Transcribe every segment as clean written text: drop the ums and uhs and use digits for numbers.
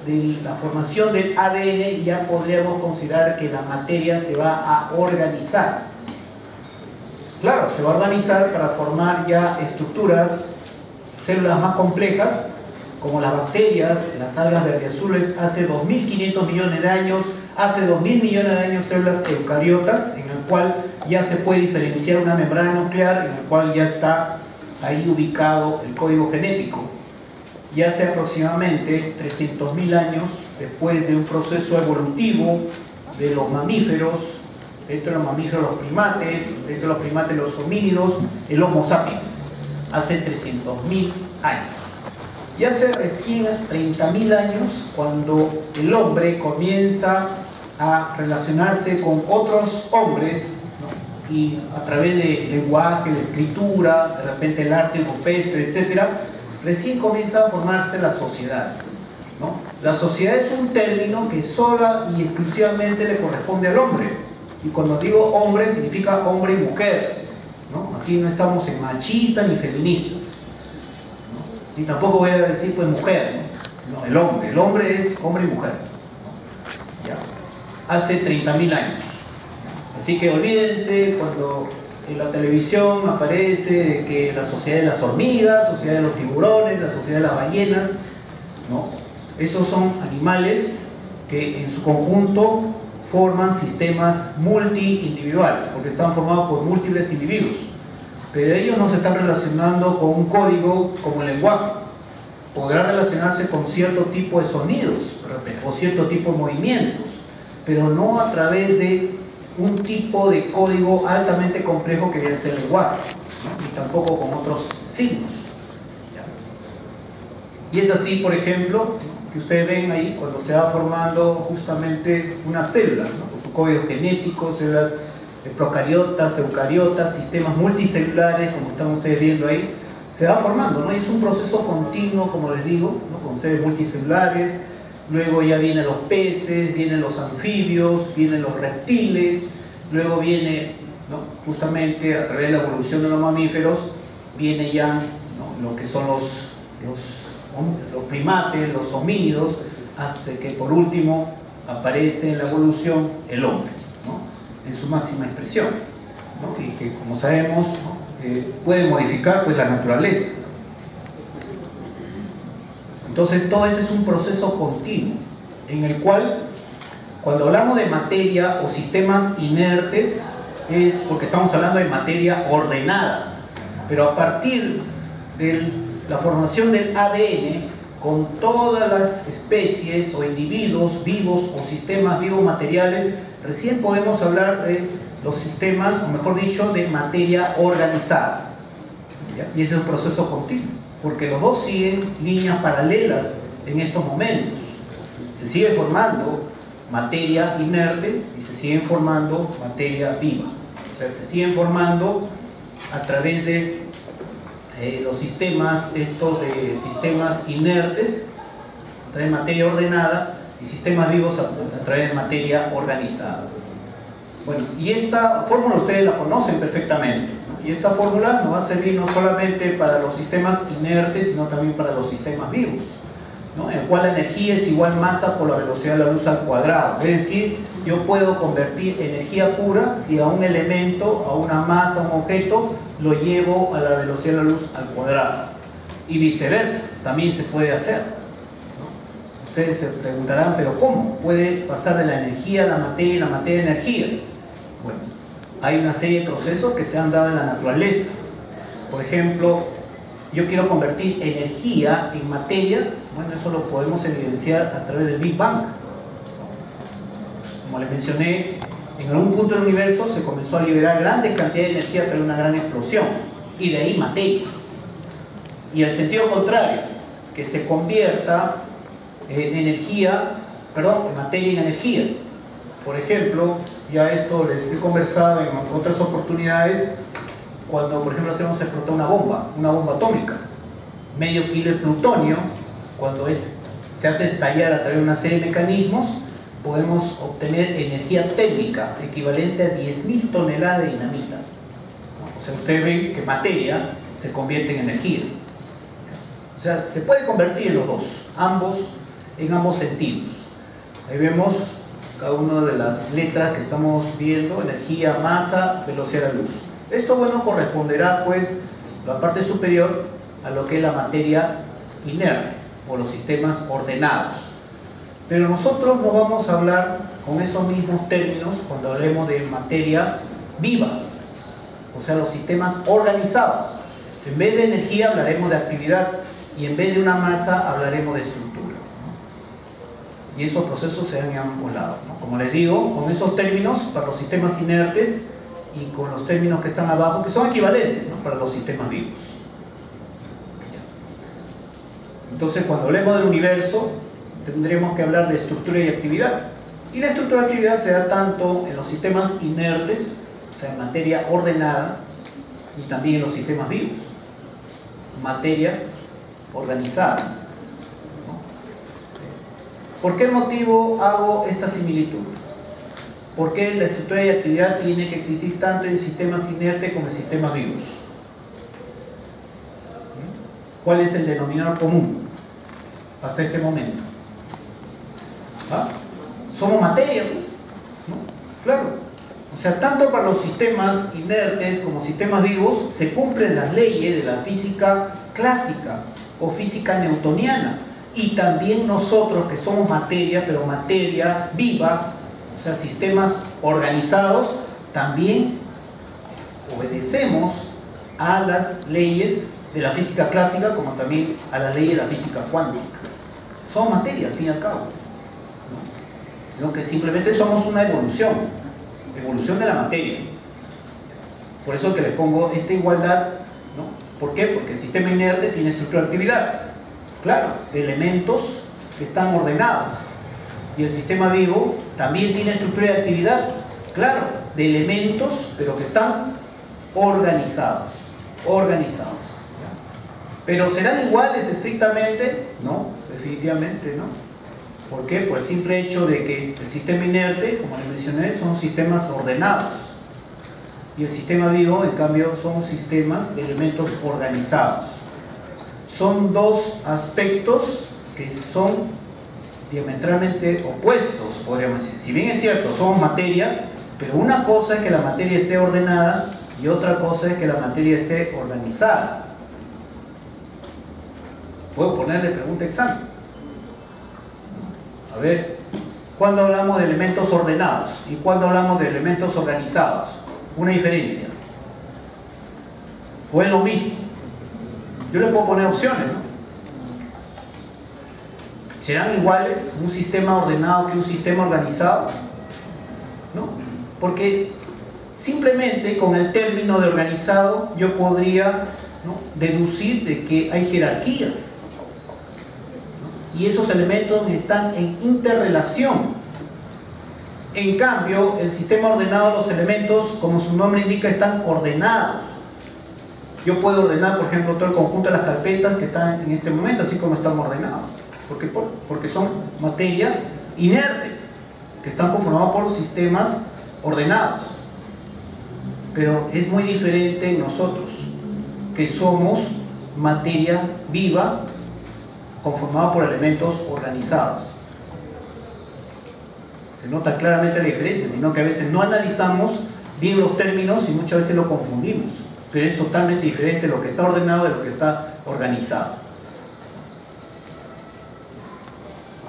de la formación del ADN ya podríamos considerar que la materia se va a organizar. Claro, se va a organizar para formar ya estructuras, células más complejas, como las bacterias, las algas verdeazules, hace 2.500 millones de años, hace 2.000 millones de años células eucariotas, en el cual ya se puede diferenciar una membrana nuclear, en el cual ya está ahí ubicado el código genético. Y hace aproximadamente 300.000 años, después de un proceso evolutivo de los mamíferos, dentro de los mamíferos los primates, dentro de los primates los homínidos, el Homo sapiens, hace 300.000 años. Y hace recién 30.000 años, cuando el hombre comienza a relacionarse con otros hombres, ¿no? Y a través del lenguaje, la escritura, de repente el arte rupestre, etc., recién comienza a formarse las sociedades, ¿no? La sociedad es un término que sola y exclusivamente le corresponde al hombre. Y cuando digo hombre, significa hombre y mujer, ¿no? Aquí no estamos en machistas ni feministas, ¿no? Y tampoco voy a decir pues mujer, ¿no? No, el hombre es hombre y mujer, ¿no? Ya. Hace 30.000 años. Así que olvídense cuando en la televisión aparece de que la sociedad de las hormigas, la sociedad de los tiburones, la sociedad de las ballenas, ¿no? Esos son animales que en su conjunto forman sistemas multi-individuales, porque están formados por múltiples individuos, pero ellos no se están relacionando con un código como el lenguaje. Podrá relacionarse con cierto tipo de sonidos o cierto tipo de movimientos, pero no a través de un tipo de código altamente complejo que viene a ser el lenguaje, ¿no? Y tampoco con otros signos. ¿Ya? Y es así, por ejemplo, que ustedes ven ahí cuando se va formando justamente una célula, ¿no? Con su código genético, células procariotas, eucariotas, sistemas multicelulares, como están ustedes viendo ahí, se va formando, ¿no? Y es un proceso continuo, como les digo, ¿no? Con seres multicelulares. Luego ya vienen los peces, vienen los anfibios, vienen los reptiles, luego viene, ¿no? Justamente a través de la evolución de los mamíferos, viene ya, ¿no? Lo que son los primates, los homínidos, hasta que por último aparece en la evolución el hombre, ¿no? En su máxima expresión, ¿no? Y que, como sabemos, ¿no? Puede modificar pues la naturaleza. Entonces todo esto es un proceso continuo, en el cual cuando hablamos de materia o sistemas inertes es porque estamos hablando de materia ordenada, pero a partir de la formación del ADN, con todas las especies o individuos vivos o sistemas vivos materiales, recién podemos hablar de los sistemas, o mejor dicho, de materia organizada. ¿Ya? Y ese es un proceso continuo, porque los dos siguen líneas paralelas en estos momentos. Se sigue formando materia inerte y se siguen formando materia viva. O sea, se siguen formando a través de los sistemas, estos de sistemas inertes, a través de materia ordenada, y sistemas vivos a través de materia organizada. Bueno, y esta fórmula ustedes la conocen perfectamente, ¿no? Y esta fórmula nos va a servir no solamente para los sistemas inertes, sino también para los sistemas vivos, ¿no? En el cual la energía es igual masa por la velocidad de la luz al cuadrado. Es decir, yo puedo convertir energía pura si a un elemento, a una masa, a un objeto, lo llevo a la velocidad de la luz al cuadrado. Y viceversa, también se puede hacer, ¿no? Ustedes se preguntarán, ¿pero cómo puede pasar de la energía a la materia y la materia a energía? Bueno, hay una serie de procesos que se han dado en la naturaleza. Por ejemplo, yo quiero convertir energía en materia. Bueno, eso lo podemos evidenciar a través del Big Bang. Como les mencioné, en algún punto del universo se comenzó a liberar grandes cantidades de energía a través de una gran explosión, y de ahí materia. Y el sentido contrario, que se convierta en materia en energía. Por ejemplo, ya esto les he conversado en otras oportunidades, cuando por ejemplo hacemos explotar una bomba atómica, medio kilo de plutonio, cuando se hace estallar a través de una serie de mecanismos, podemos obtener energía térmica equivalente a 10.000 toneladas de dinamita. O sea, ustedes ven que materia se convierte en energía. O sea, se puede convertir en los dos. Ambos en ambos sentidos. Ahí vemos cada una de las letras que estamos viendo: energía, masa, velocidad de la luz. Esto, bueno, corresponderá pues la parte superior a lo que es la materia inerte o los sistemas ordenados. Pero nosotros no vamos a hablar con esos mismos términos cuando hablemos de materia viva, o sea, los sistemas organizados. En vez de energía hablaremos de actividad, y en vez de una masa hablaremos de estructura, ¿no? Y esos procesos se dan en ambos lados, ¿no? Como les digo, con esos términos para los sistemas inertes y con los términos que están abajo, que son equivalentes, ¿no?, para los sistemas vivos. Entonces, cuando hablemos del universo, tendremos que hablar de estructura y actividad. Y la estructura y actividad se da tanto en los sistemas inertes, o sea, en materia ordenada, y también en los sistemas vivos, materia organizada, ¿no? ¿Por qué motivo hago esta similitud? ¿Por qué la estructura y actividad tiene que existir tanto en sistemas inertes como en sistemas vivos? ¿Cuál es el denominador común hasta este momento? ¿Ah? Somos materia, ¿no? Claro. O sea, tanto para los sistemas inertes como sistemas vivos se cumplen las leyes de la física clásica o física newtoniana. Y también nosotros, que somos materia, pero materia viva, o sea, sistemas organizados, también obedecemos a las leyes de la física clásica, como también a la ley de la física cuántica. Somos materia, al fin y al cabo, ¿no? Lo que simplemente somos una evolución de la materia. Por eso que les pongo esta igualdad, ¿no? ¿Por qué? Porque el sistema inerte tiene estructura de actividad, claro, de elementos que están ordenados. Y el sistema vivo también tiene estructura de actividad, claro, de elementos, pero que están organizados. Pero ¿serán iguales estrictamente? No, definitivamente no. ¿Por qué? Por el simple hecho de que el sistema inerte, como les mencioné, son sistemas ordenados. Y el sistema vivo, en cambio, son sistemas de elementos organizados. Son dos aspectos que son diametralmente opuestos, podríamos decir. Si bien es cierto, somos materia, pero una cosa es que la materia esté ordenada y otra cosa es que la materia esté organizada. Puedo ponerle pregunta examen. A ver, ¿cuándo hablamos de elementos ordenados y cuándo hablamos de elementos organizados? Una diferencia. ¿O es lo mismo? Yo le puedo poner opciones, ¿no? ¿Serán iguales un sistema ordenado que un sistema organizado? No, porque simplemente con el término de organizado yo podría, ¿no?, deducir de que hay jerarquías, ¿no?, y esos elementos están en interrelación. En cambio, el sistema ordenado, los elementos, como su nombre indica, están ordenados. Yo puedo ordenar, por ejemplo, todo el conjunto de las carpetas que están en este momento, así como están ordenados. Porque son materia inerte, que están conformados por sistemas ordenados. Pero es muy diferente en nosotros, que somos materia viva, conformada por elementos organizados. Se nota claramente la diferencia, sino que a veces no analizamos bien los términos y muchas veces lo confundimos. Pero es totalmente diferente lo que está ordenado de lo que está organizado.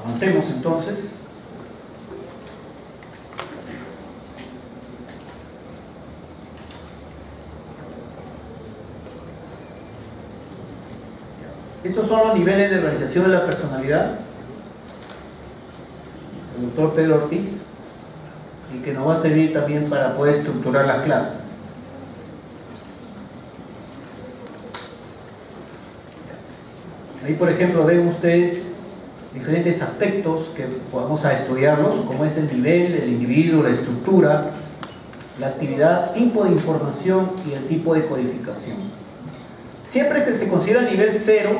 Avancemos entonces. Estos son los niveles de organización de la personalidad. El doctor Pedro Ortiz, y que nos va a servir también para poder estructurar las clases. Ahí, por ejemplo, ven ustedes diferentes aspectos que vamos a estudiarlos, como es el nivel, el individuo, la estructura, la actividad, tipo de información y el tipo de codificación. Siempre que se considera nivel 0,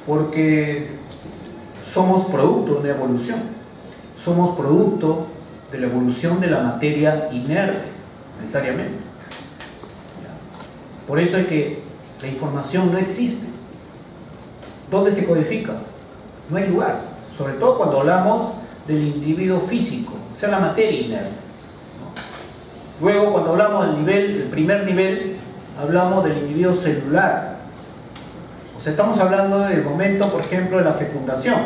porque somos producto de evolución, somos producto de la evolución de la materia inerte, necesariamente. Por eso es que la información no existe. ¿Dónde se codifica? No hay lugar, sobre todo cuando hablamos del individuo físico, o sea, la materia inerte, ¿no? Luego, cuando hablamos del nivel, el primer nivel, hablamos del individuo celular. O sea, estamos hablando del momento, por ejemplo, de la fecundación,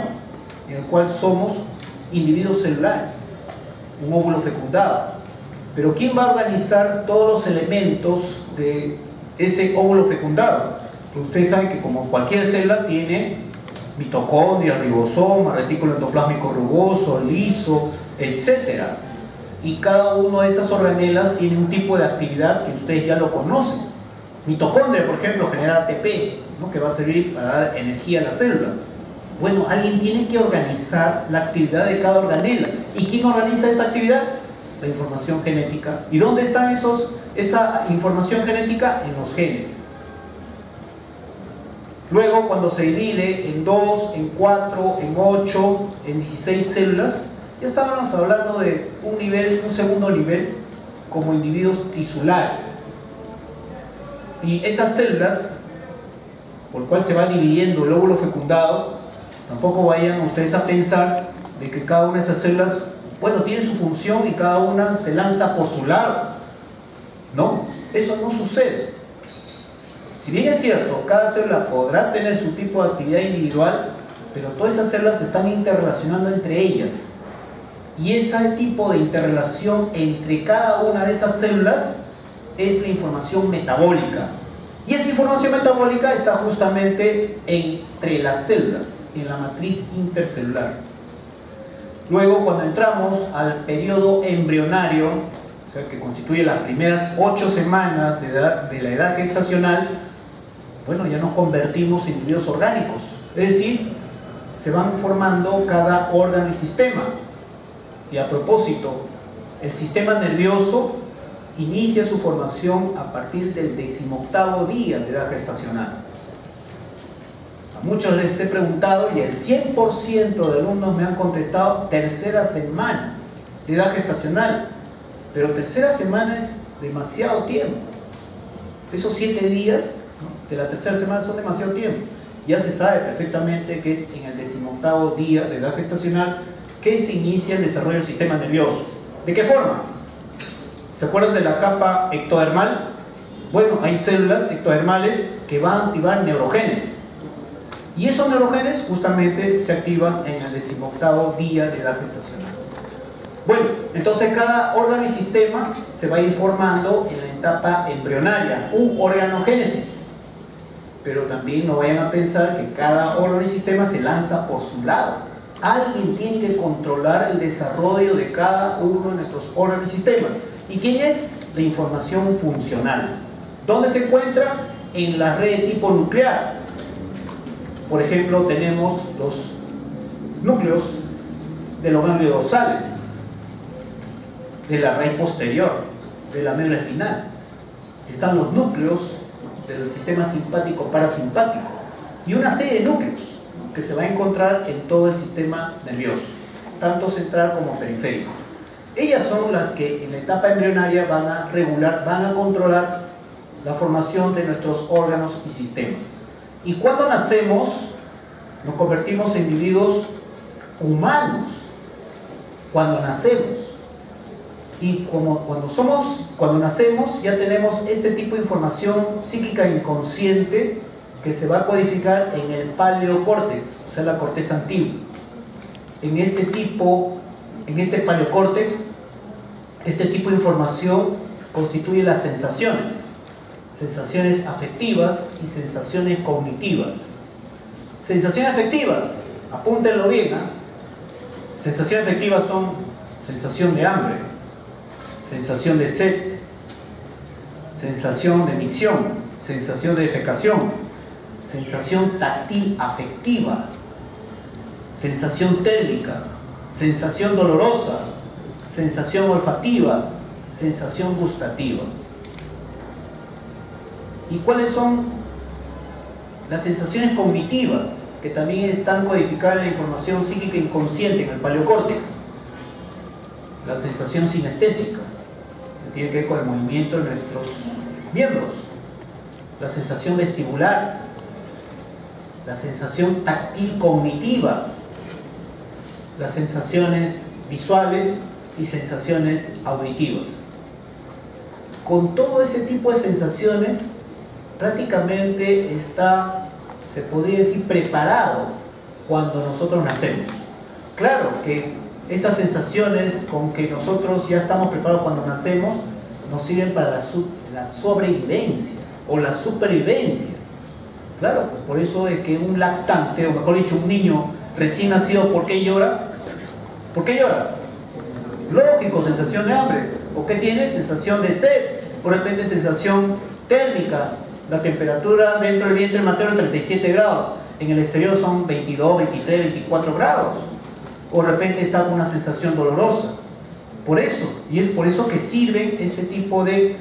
en el cual somos individuos celulares, un óvulo fecundado. Pero ¿quién va a organizar todos los elementos de ese óvulo fecundado? Pues ustedes saben que como cualquier célula tiene mitocondria, ribosoma, retículo endoplásmico rugoso, liso, etc. Y cada una de esas organelas tiene un tipo de actividad que ustedes ya lo conocen. Mitocondria, por ejemplo, genera ATP, ¿no?, que va a servir para dar energía a la célula. Bueno, alguien tiene que organizar la actividad de cada organela. ¿Y quién organiza esa actividad? La información genética. ¿Y dónde está esa información genética? En los genes. Luego, cuando se divide en 2, en 4, en 8, en 16 células, ya estábamos hablando de un nivel, un segundo nivel, como individuos tisulares. Y esas células, por cual se va dividiendo el óvulo fecundado, tampoco vayan ustedes a pensar de que cada una de esas células, bueno, tiene su función y cada una se lanza por su lado. No, eso no sucede. Si bien es cierto, cada célula podrá tener su tipo de actividad individual, pero todas esas células se están interrelacionando entre ellas. Y ese tipo de interrelación entre cada una de esas células es la información metabólica. Y esa información metabólica está justamente entre las células, en la matriz intercelular. Luego, cuando entramos al periodo embrionario, o sea, que constituye las primeras 8 semanas de la edad gestacional, bueno, ya nos convertimos en individuos orgánicos. Es decir, se van formando cada órgano y sistema. Y a propósito, el sistema nervioso inicia su formación a partir del 18º día de edad gestacional. A muchos les he preguntado y el 100% de alumnos me han contestado tercera semana de edad gestacional. Pero tercera semana es demasiado tiempo. Esos 7 días, ¿no?, de la tercera semana son demasiado tiempo. Ya se sabe perfectamente que es en el 18º día de edad gestacional que se inicia el desarrollo del sistema nervioso. ¿De qué forma? ¿Se acuerdan de la capa ectodermal? Bueno, hay células ectodermales que van a activar neurogenes. Y esos neurogenes justamente se activan en el 18º día de edad gestacional. Bueno, entonces cada órgano y sistema se va a ir formando en la etapa embrionaria, u organogénesis. Pero también no vayan a pensar que cada órgano y sistema se lanza por su lado. Alguien tiene que controlar el desarrollo de cada uno de nuestros órganos y sistemas. ¿Y quién es? La información funcional. ¿Dónde se encuentra? En la red de tipo nuclear. Por ejemplo, tenemos los núcleos de los ganglios dorsales, de la raíz posterior, de la médula espinal. Están los núcleos del sistema simpático parasimpático y una serie de núcleos que se va a encontrar en todo el sistema nervioso, tanto central como periférico. Ellas son las que en la etapa embrionaria van a regular, van a controlar la formación de nuestros órganos y sistemas. Y cuando nacemos, nos convertimos en individuos humanos. Cuando nacemos. Y cuando nacemos ya tenemos este tipo de información psíquica inconsciente que se va a codificar en el paleocórtex, o sea, la corteza antigua. En este paleocórtex, este tipo de información constituye las sensaciones afectivas y sensaciones cognitivas. Sensaciones afectivas, apúntenlo bien, ¿eh? Sensaciones afectivas son sensación de hambre, sensación de sed, sensación de micción, sensación de defecación, sensación táctil afectiva, sensación térmica, sensación dolorosa, sensación olfativa, sensación gustativa. ¿Y cuáles son las sensaciones cognitivas? Que también están codificadas en la información psíquica inconsciente en el paleocórtex. La sensación sinestésica, que tiene que ver con el movimiento de nuestros miembros. La sensación vestibular, la sensación táctil cognitiva, las sensaciones visuales y sensaciones auditivas. Con todo ese tipo de sensaciones, prácticamente está, se podría decir, preparado cuando nosotros nacemos. Claro que estas sensaciones con que nosotros ya estamos preparados cuando nacemos nos sirven para la sobrevivencia o la supervivencia. Claro, pues por eso es que un lactante, o mejor dicho, un niño recién nacido, ¿por qué llora? ¿Por qué llora? Lógico, sensación de hambre. ¿O qué tiene? Sensación de sed. Por repente sensación térmica. La temperatura dentro del vientre materno es 37 grados. En el exterior son 22, 23, 24 grados. O de repente está con una sensación dolorosa. Por eso, y es por eso que sirven este tipo de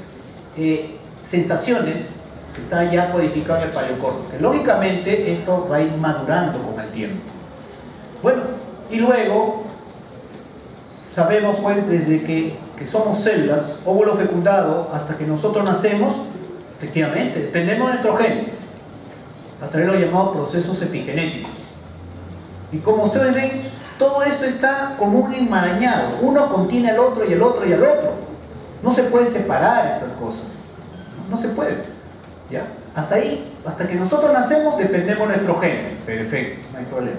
sensaciones que está ya codificado en el paleocórtex. Lógicamente esto va a ir madurando con el tiempo. Bueno, y luego sabemos pues desde que somos células, óvulo fecundado, hasta que nosotros nacemos, efectivamente, dependemos de nuestros genes, a través de los llamados procesos epigenéticos. Y como ustedes ven, todo esto está como un enmarañado, uno contiene al otro y al otro y al otro. No se puede separar estas cosas, no se puede, ¿ya? Hasta ahí, hasta que nosotros nacemos, dependemos de nuestros genes, perfecto, no hay problema.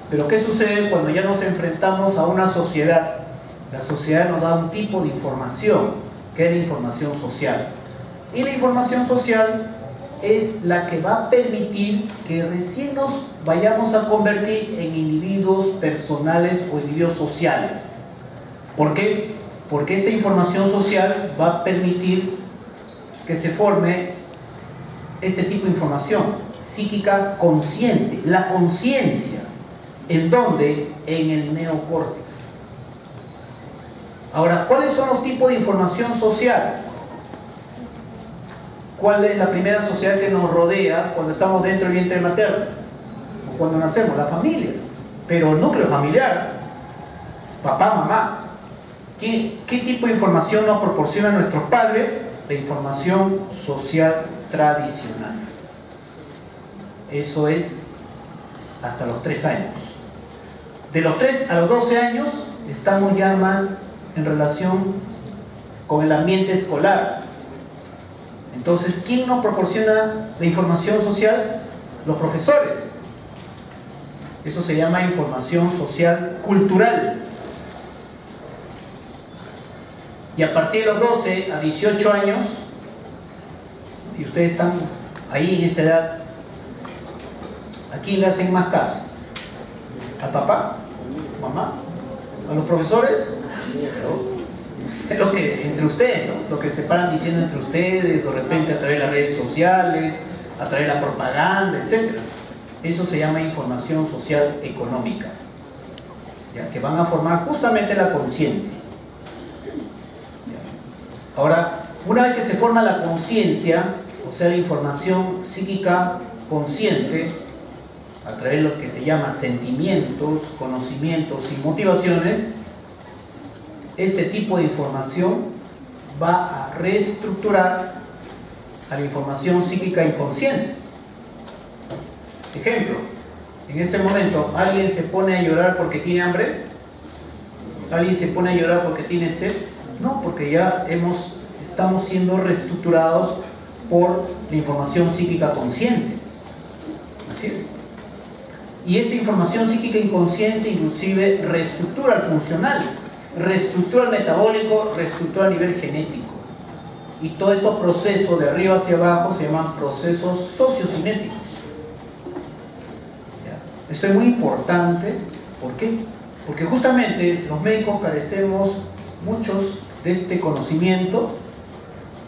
Pero ¿qué sucede cuando ya nos enfrentamos a una sociedad? La sociedad nos da un tipo de información, que es la información social. Y la información social es la que va a permitir que recién nos vayamos a convertir en individuos personales o individuos sociales. ¿Por qué? Porque esta información social va a permitir que se forme este tipo de información psíquica consciente, la conciencia. ¿En dónde? En el neocórtex. Ahora, ¿cuáles son los tipos de información social? ¿Cuál es la primera sociedad que nos rodea cuando estamos dentro del vientre materno? O cuando nacemos, la familia. Pero el núcleo familiar, papá, mamá. ¿Qué tipo de información nos proporcionan nuestros padres? La información social tradicional. Eso es hasta los 3 años. De los 3 a los 12 años estamos ya más en relación con el ambiente escolar. Entonces, ¿quién nos proporciona la información social? Los profesores. Eso se llama información social cultural. Y a partir de los 12 a 18 años, y ustedes están ahí en esa edad, ¿a quién le hacen más caso? ¿Al papá? ¿Mamá? ¿A los profesores? Es lo que entre ustedes, ¿no? Lo que se paran diciendo entre ustedes, de repente a través de las redes sociales, a través de la propaganda, etc. Eso se llama información social económica, ¿ya? Que van a formar justamente la conciencia. Ahora, una vez que se forma la conciencia, o sea, la información psíquica consciente, a través de lo que se llama sentimientos, conocimientos y motivaciones, este tipo de información va a reestructurar a la información psíquica inconsciente. Ejemplo, en este momento, ¿alguien se pone a llorar porque tiene hambre? ¿Alguien se pone a llorar porque tiene sed? No, porque ya estamos siendo reestructurados por la información psíquica consciente. Así es. Y esta información psíquica inconsciente inclusive reestructura el funcional, reestructura el metabólico, reestructura a nivel genético. Y todos estos procesos de arriba hacia abajo se llaman procesos sociocinéticos. ¿Ya? Esto es muy importante. ¿Por qué? Porque justamente los médicos carecemos muchos de este conocimiento.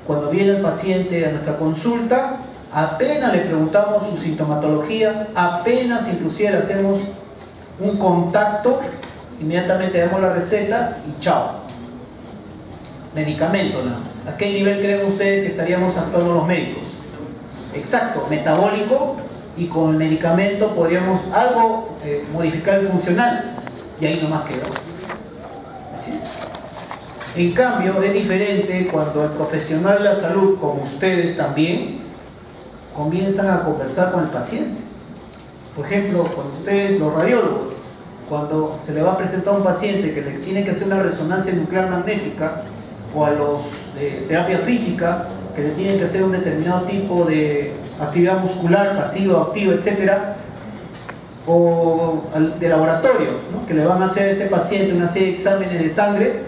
Cuando viene el paciente a nuestra consulta, apenas le preguntamos su sintomatología, apenas inclusive le hacemos un contacto, inmediatamente damos la receta y chao. Medicamento nada más. ¿A qué nivel creen ustedes que estaríamos actuando los médicos? Exacto, metabólico, y con el medicamento podríamos algo modificar el funcional, y ahí nomás quedó. ¿Así es? En cambio, es diferente cuando el profesional de la salud, como ustedes también, comienzan a conversar con el paciente. Por ejemplo, con ustedes, los radiólogos, cuando se le va a presentar a un paciente que le tiene que hacer una resonancia nuclear magnética, o a los de terapia física, que le tienen que hacer un determinado tipo de actividad muscular, pasiva, activa, etcétera, o de laboratorio, ¿no?, que le van a hacer a este paciente una serie de exámenes de sangre,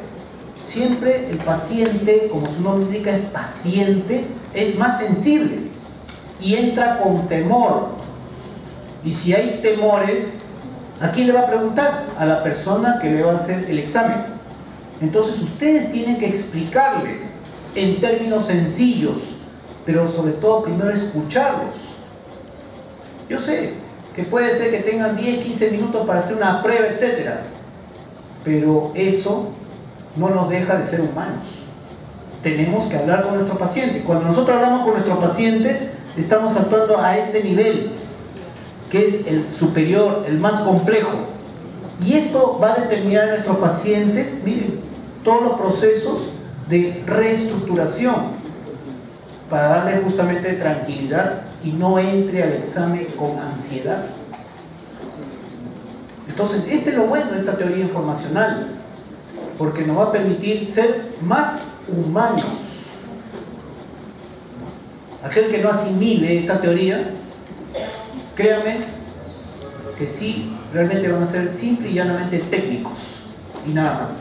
siempre el paciente, como su nombre indica, es paciente, es más sensible y entra con temor. Y si hay temores, ¿a quién le va a preguntar? A la persona que le va a hacer el examen. Entonces ustedes tienen que explicarle en términos sencillos, pero sobre todo primero escucharlos. Yo sé que puede ser que tengan 10, 15 minutos para hacer una prueba, etcétera, pero eso no nos deja de ser humanos. Tenemos que hablar con nuestro paciente. Cuando nosotros hablamos con nuestro paciente, estamos actuando a este nivel, que es el superior, el más complejo. Y esto va a determinar a nuestros pacientes, miren, todos los procesos de reestructuración, para darle justamente tranquilidad y no entre al examen con ansiedad. Entonces, este es lo bueno de esta teoría informacional, porque nos va a permitir ser más humanos. Aquel que no asimile esta teoría, créame que sí, realmente van a ser simple y llanamente técnicos y nada más.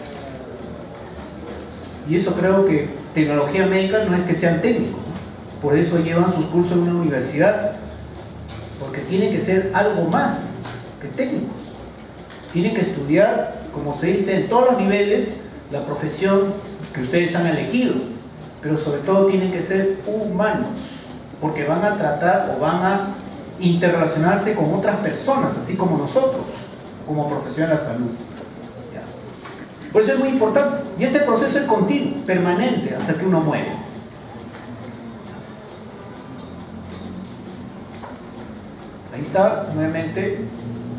Y eso creo que tecnología médica no es que sean técnicos, ¿no? Por eso llevan sus cursos en una universidad, porque tienen que ser algo más que técnicos. Tienen que estudiar, como se dice, en todos los niveles, la profesión que ustedes han elegido, pero sobre todo tienen que ser humanos, porque van a tratar o van a interrelacionarse con otras personas, así como nosotros, como profesionales de la salud. ¿Ya? Por eso es muy importante, y este proceso es continuo, permanente, hasta que uno muere. Ahí está, nuevamente,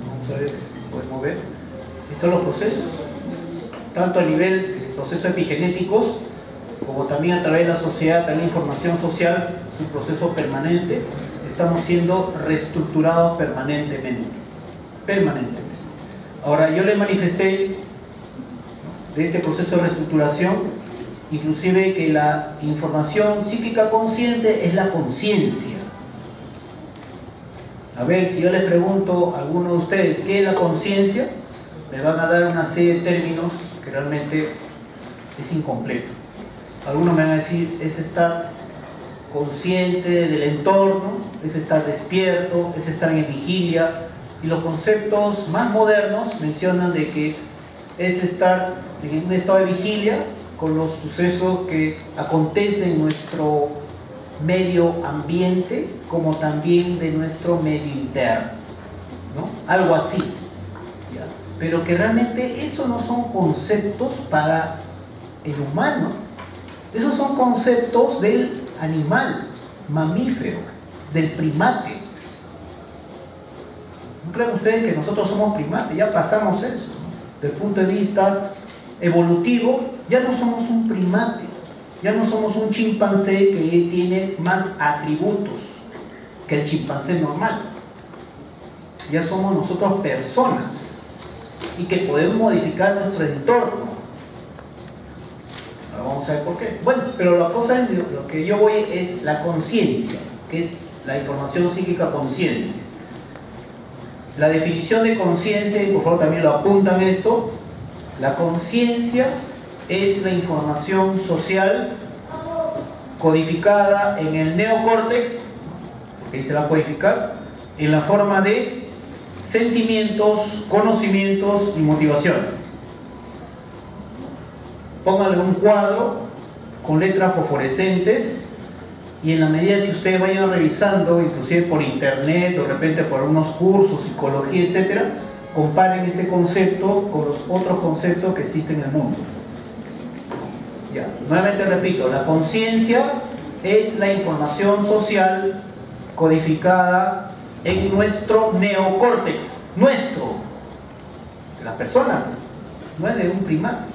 vamos a ver, podemos ver, están los procesos, tanto a nivel de procesos epigenéticos, como también a través de la sociedad, también la información social, es un proceso permanente. Estamos siendo reestructurados permanentemente. Ahora, yo les manifesté de este proceso de reestructuración, inclusive que la información psíquica consciente es la conciencia. A ver, si yo les pregunto a alguno de ustedes qué es la conciencia, me van a dar una serie de términos que realmente es incompleto. Algunos me van a decir, es estar consciente del entorno, es estar despierto, es estar en vigilia, y los conceptos más modernos mencionan de que es estar en un estado de vigilia con los sucesos que acontecen en nuestro medio ambiente, como también de nuestro medio interno, ¿no? Algo así, ¿ya? Pero que realmente esos no son conceptos para el humano, esos son conceptos del animal, mamífero, del primate. ¿No creen ustedes que nosotros somos primates? Ya pasamos eso, ¿no? Desde el punto de vista evolutivo, ya no somos un primate, ya no somos un chimpancé que tiene más atributos que el chimpancé normal. Ya somos nosotros personas y que podemos modificar nuestro entorno. Ahora vamos a ver por qué. Bueno, pero la cosa es, lo que yo voy es la conciencia, que es la información psíquica consciente. La definición de conciencia, y por favor también lo apuntan esto, la conciencia es la información social codificada en el neocórtex, que ahí se va a codificar, en la forma de sentimientos, conocimientos y motivaciones. Pónganle un cuadro con letras fosforescentes y en la medida que ustedes vayan revisando, inclusive por internet, o de repente por algunos cursos, psicología, etcétera, comparen ese concepto con los otros conceptos que existen en el mundo. Ya, nuevamente repito, la conciencia es la información social codificada en nuestro neocórtex, nuestro, de la persona, no es de un primate.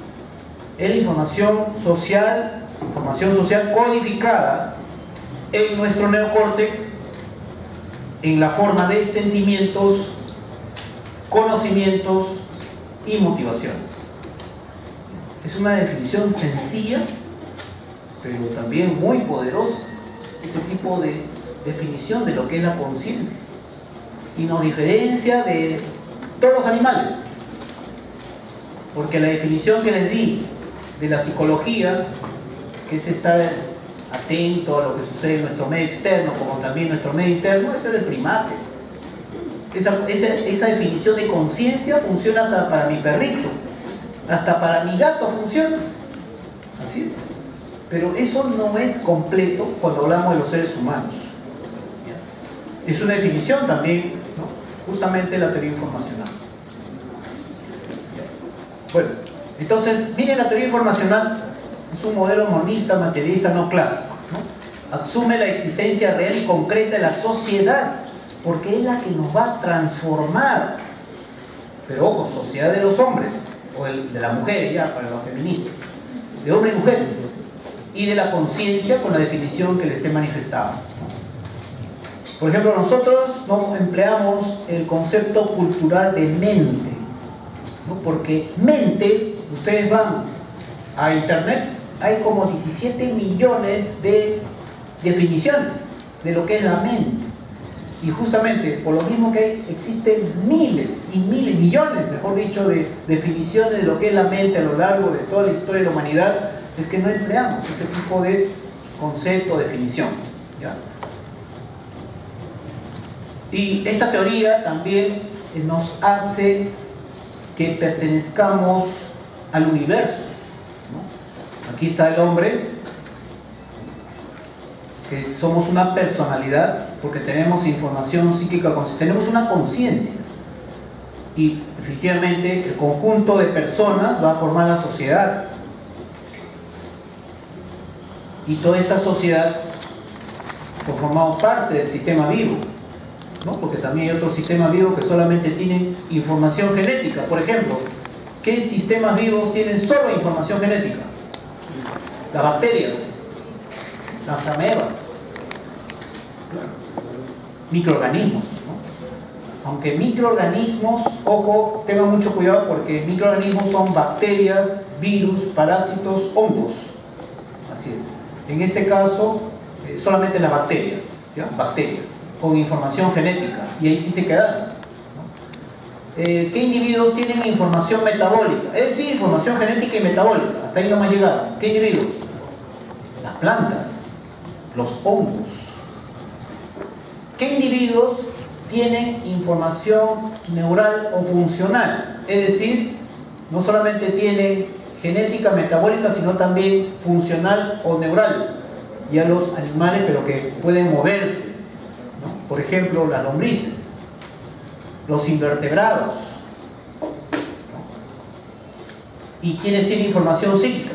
Es la información social codificada en nuestro neocórtex en la forma de sentimientos, conocimientos y motivaciones. Es una definición sencilla, pero también muy poderosa, este tipo de definición de lo que es la conciencia. Y nos diferencia de todos los animales. Porque la definición que les di de la psicología, que es estar atento a lo que sucede en nuestro medio externo, como también nuestro medio interno, ese es del primate. Esa definición de conciencia funciona hasta para mi perrito, hasta para mi gato funciona. Así es. Pero eso no es completo cuando hablamos de los seres humanos. Es una definición también, ¿no? Justamente la teoría informacional. Bueno, entonces, miren, la teoría informacional es un modelo monista, materialista, no clásico, ¿no? Asume la existencia real y concreta de la sociedad, porque es la que nos va a transformar. Pero ojo, sociedad de los hombres, o de las mujeres, ya, para los feministas, de hombres y mujeres, y de la conciencia con la definición que les he manifestado. Por ejemplo, nosotros no empleamos el concepto cultural de mente, ¿no? Porque mente, ustedes van a internet, hay como 17 millones de definiciones de lo que es la mente. Y justamente por lo mismo que existen miles y miles, millones, mejor dicho, de definiciones de lo que es la mente a lo largo de toda la historia de la humanidad, es que no empleamos ese tipo de concepto o definición, ¿ya? Y esta teoría también nos hace que pertenezcamos al universo, ¿no? Aquí está el hombre, que somos una personalidad porque tenemos información psíquica, tenemos una conciencia, y efectivamente el conjunto de personas va a formar la sociedad, y toda esta sociedad formamos parte del sistema vivo, ¿no? Porque también hay otros sistemas vivos que solamente tienen información genética. Por ejemplo, ¿qué sistemas vivos tienen solo información genética? Las bacterias, las amebas, microorganismos, ¿no? Aunque microorganismos, ojo, tengan mucho cuidado, porque microorganismos son bacterias, virus, parásitos, hongos. Así es. En este caso, solamente las bacterias, ¿ya? Bacterias con información genética, y ahí sí se quedan, ¿no? ¿Qué individuos tienen información metabólica? Es decir, información genética y metabólica. Hasta ahí no me ha llegado. ¿Qué individuos? Las plantas, los hongos. ¿Qué individuos tienen información neural o funcional? Es decir, no solamente tienen genética, metabólica, sino también funcional o neural. Ya los animales, pero que pueden moverse, ¿no? Por ejemplo, las lombrices, los invertebrados, ¿no? ¿Y quiénes tienen información psíquica?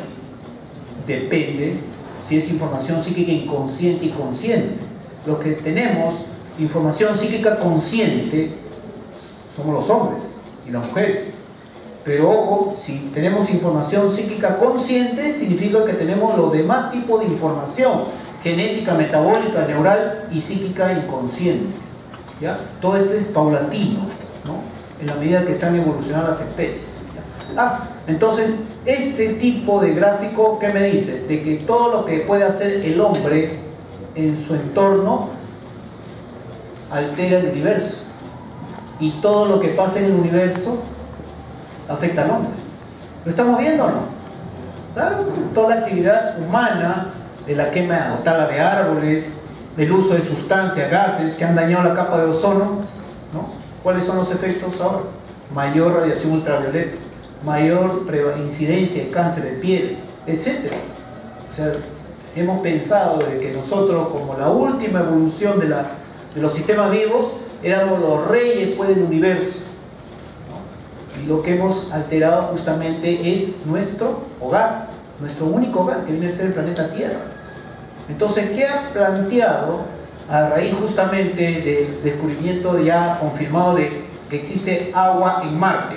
Depende si es información psíquica inconsciente y consciente. Los que tenemos información psíquica consciente somos los hombres y las mujeres. Pero ojo, si tenemos información psíquica consciente, significa que tenemos los demás tipos de información: genética, metabólica, neural y psíquica inconsciente, ¿ya? Todo esto es paulatino, ¿no? En la medida que se han evolucionado las especies, ¿ya? Entonces, este tipo de gráfico, ¿qué me dice? De que todo lo que puede hacer el hombre en su entorno altera el universo, y todo lo que pasa en el universo afecta al hombre. ¿Lo estamos viendo o no? Claro, toda la actividad humana, de la quema o tala de árboles, del uso de sustancias, gases que han dañado la capa de ozono, ¿no? ¿Cuáles son los efectos ahora? Mayor radiación ultravioleta, mayor incidencia de cáncer de piel, etc. O sea, hemos pensado de que nosotros, como la última evolución de los sistemas vivos, éramos los reyes, pues, del universo, ¿no? Y lo que hemos alterado justamente es nuestro hogar, nuestro único hogar, que viene a ser el planeta Tierra. Entonces, ¿qué ha planteado a raíz justamente del descubrimiento ya confirmado de que existe agua en Marte?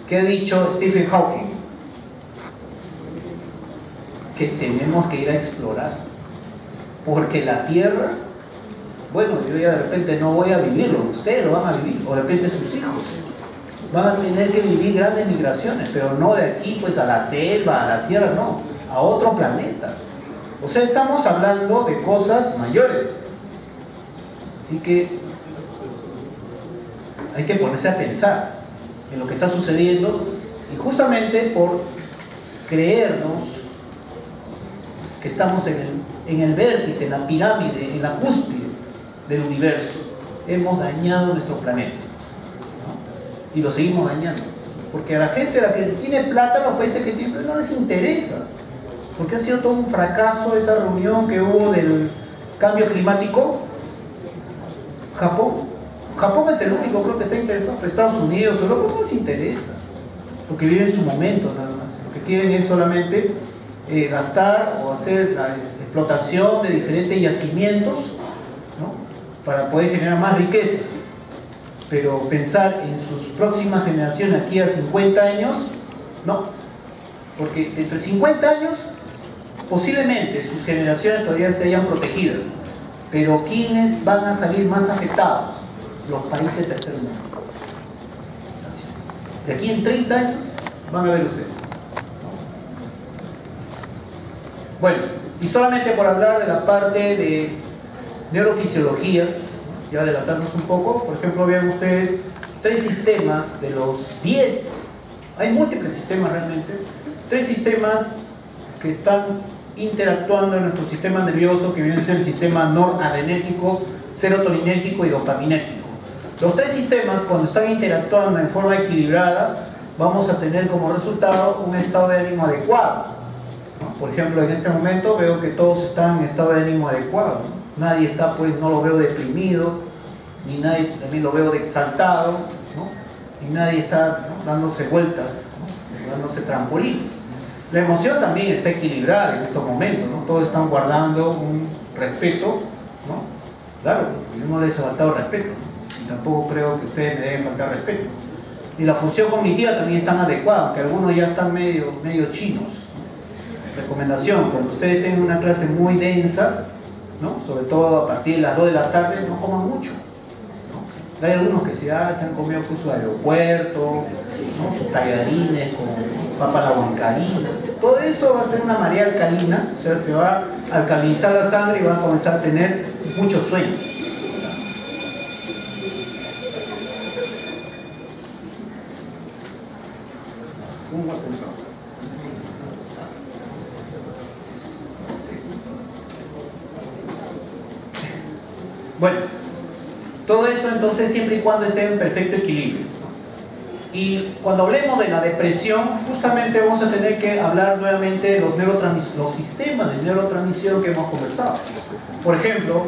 ¿Qué ha dicho Stephen Hawking? Que tenemos que ir a explorar, porque la Tierra, bueno, yo ya de repente no voy a vivirlo, ustedes lo van a vivir, o de repente sus hijos, van a tener que vivir grandes migraciones, pero no de aquí pues a la selva, a la sierra, no, a otro planeta. O sea, estamos hablando de cosas mayores. Así que hay que ponerse a pensar en lo que está sucediendo, y justamente por creernos que estamos en el vértice, en la pirámide, en la cúspide del universo, hemos dañado nuestro planeta, ¿no? Y lo seguimos dañando, porque a la gente, la que tiene plata, los países que tienen, no les interesa, porque ha sido todo un fracaso esa reunión que hubo del cambio climático. Japón es el único, creo, que está interesado, pero Estados Unidos, Europa no les interesa, porque viven su momento nada más. Lo que quieren es solamente gastar o hacer la explotación de diferentes yacimientos, ¿no?, para poder generar más riqueza. Pero pensar en sus próximas generaciones aquí a 50 años, no, porque dentro de 50 años posiblemente sus generaciones todavía se hayan protegidas, pero ¿quiénes van a salir más afectados? Los países del tercer mundo. Gracias. De aquí en 30 años van a ver ustedes. Bueno, y solamente por hablar de la parte de neurofisiología, y adelantarnos un poco, por ejemplo, vean ustedes 3 sistemas de los 10, hay múltiples sistemas realmente, 3 sistemas que están interactuando en nuestro sistema nervioso, que viene a ser el sistema noradrenérgico, serotoninérgico y dopaminérgico. Los 3 sistemas, cuando están interactuando en forma equilibrada, vamos a tener como resultado un estado de ánimo adecuado, ¿no? Por ejemplo, en este momento veo que todos están en estado de ánimo adecuado, ¿no? Nadie está, pues, no lo veo deprimido, ni nadie también lo veo exaltado, ¿no? Ni nadie está, ¿no?, dándose vueltas, ¿no?, dándose trampolines. La emoción también está equilibrada en estos momentos, ¿no? Todos están guardando un respeto, ¿no? Claro, yo no les he faltado respeto, ¿no? Y tampoco creo que ustedes me deben faltar respeto. Y la función cognitiva también están adecuada, aunque algunos ya están medio chinos. Recomendación: cuando ustedes tengan una clase muy densa, ¿no?, sobre todo a partir de las 2 de la tarde, no coman mucho, ¿no? Hay algunos que se han comido con su aeropuerto, ¿no?, sus tallarines con papa a la huancarina. Todo eso va a ser una marea alcalina, o sea, se va a alcalinizar la sangre y van a comenzar a tener mucho sueño. Bueno, todo eso entonces siempre y cuando esté en perfecto equilibrio. Y cuando hablemos de la depresión, justamente vamos a tener que hablar nuevamente de los sistemas de neurotransmisión que hemos conversado. Por ejemplo,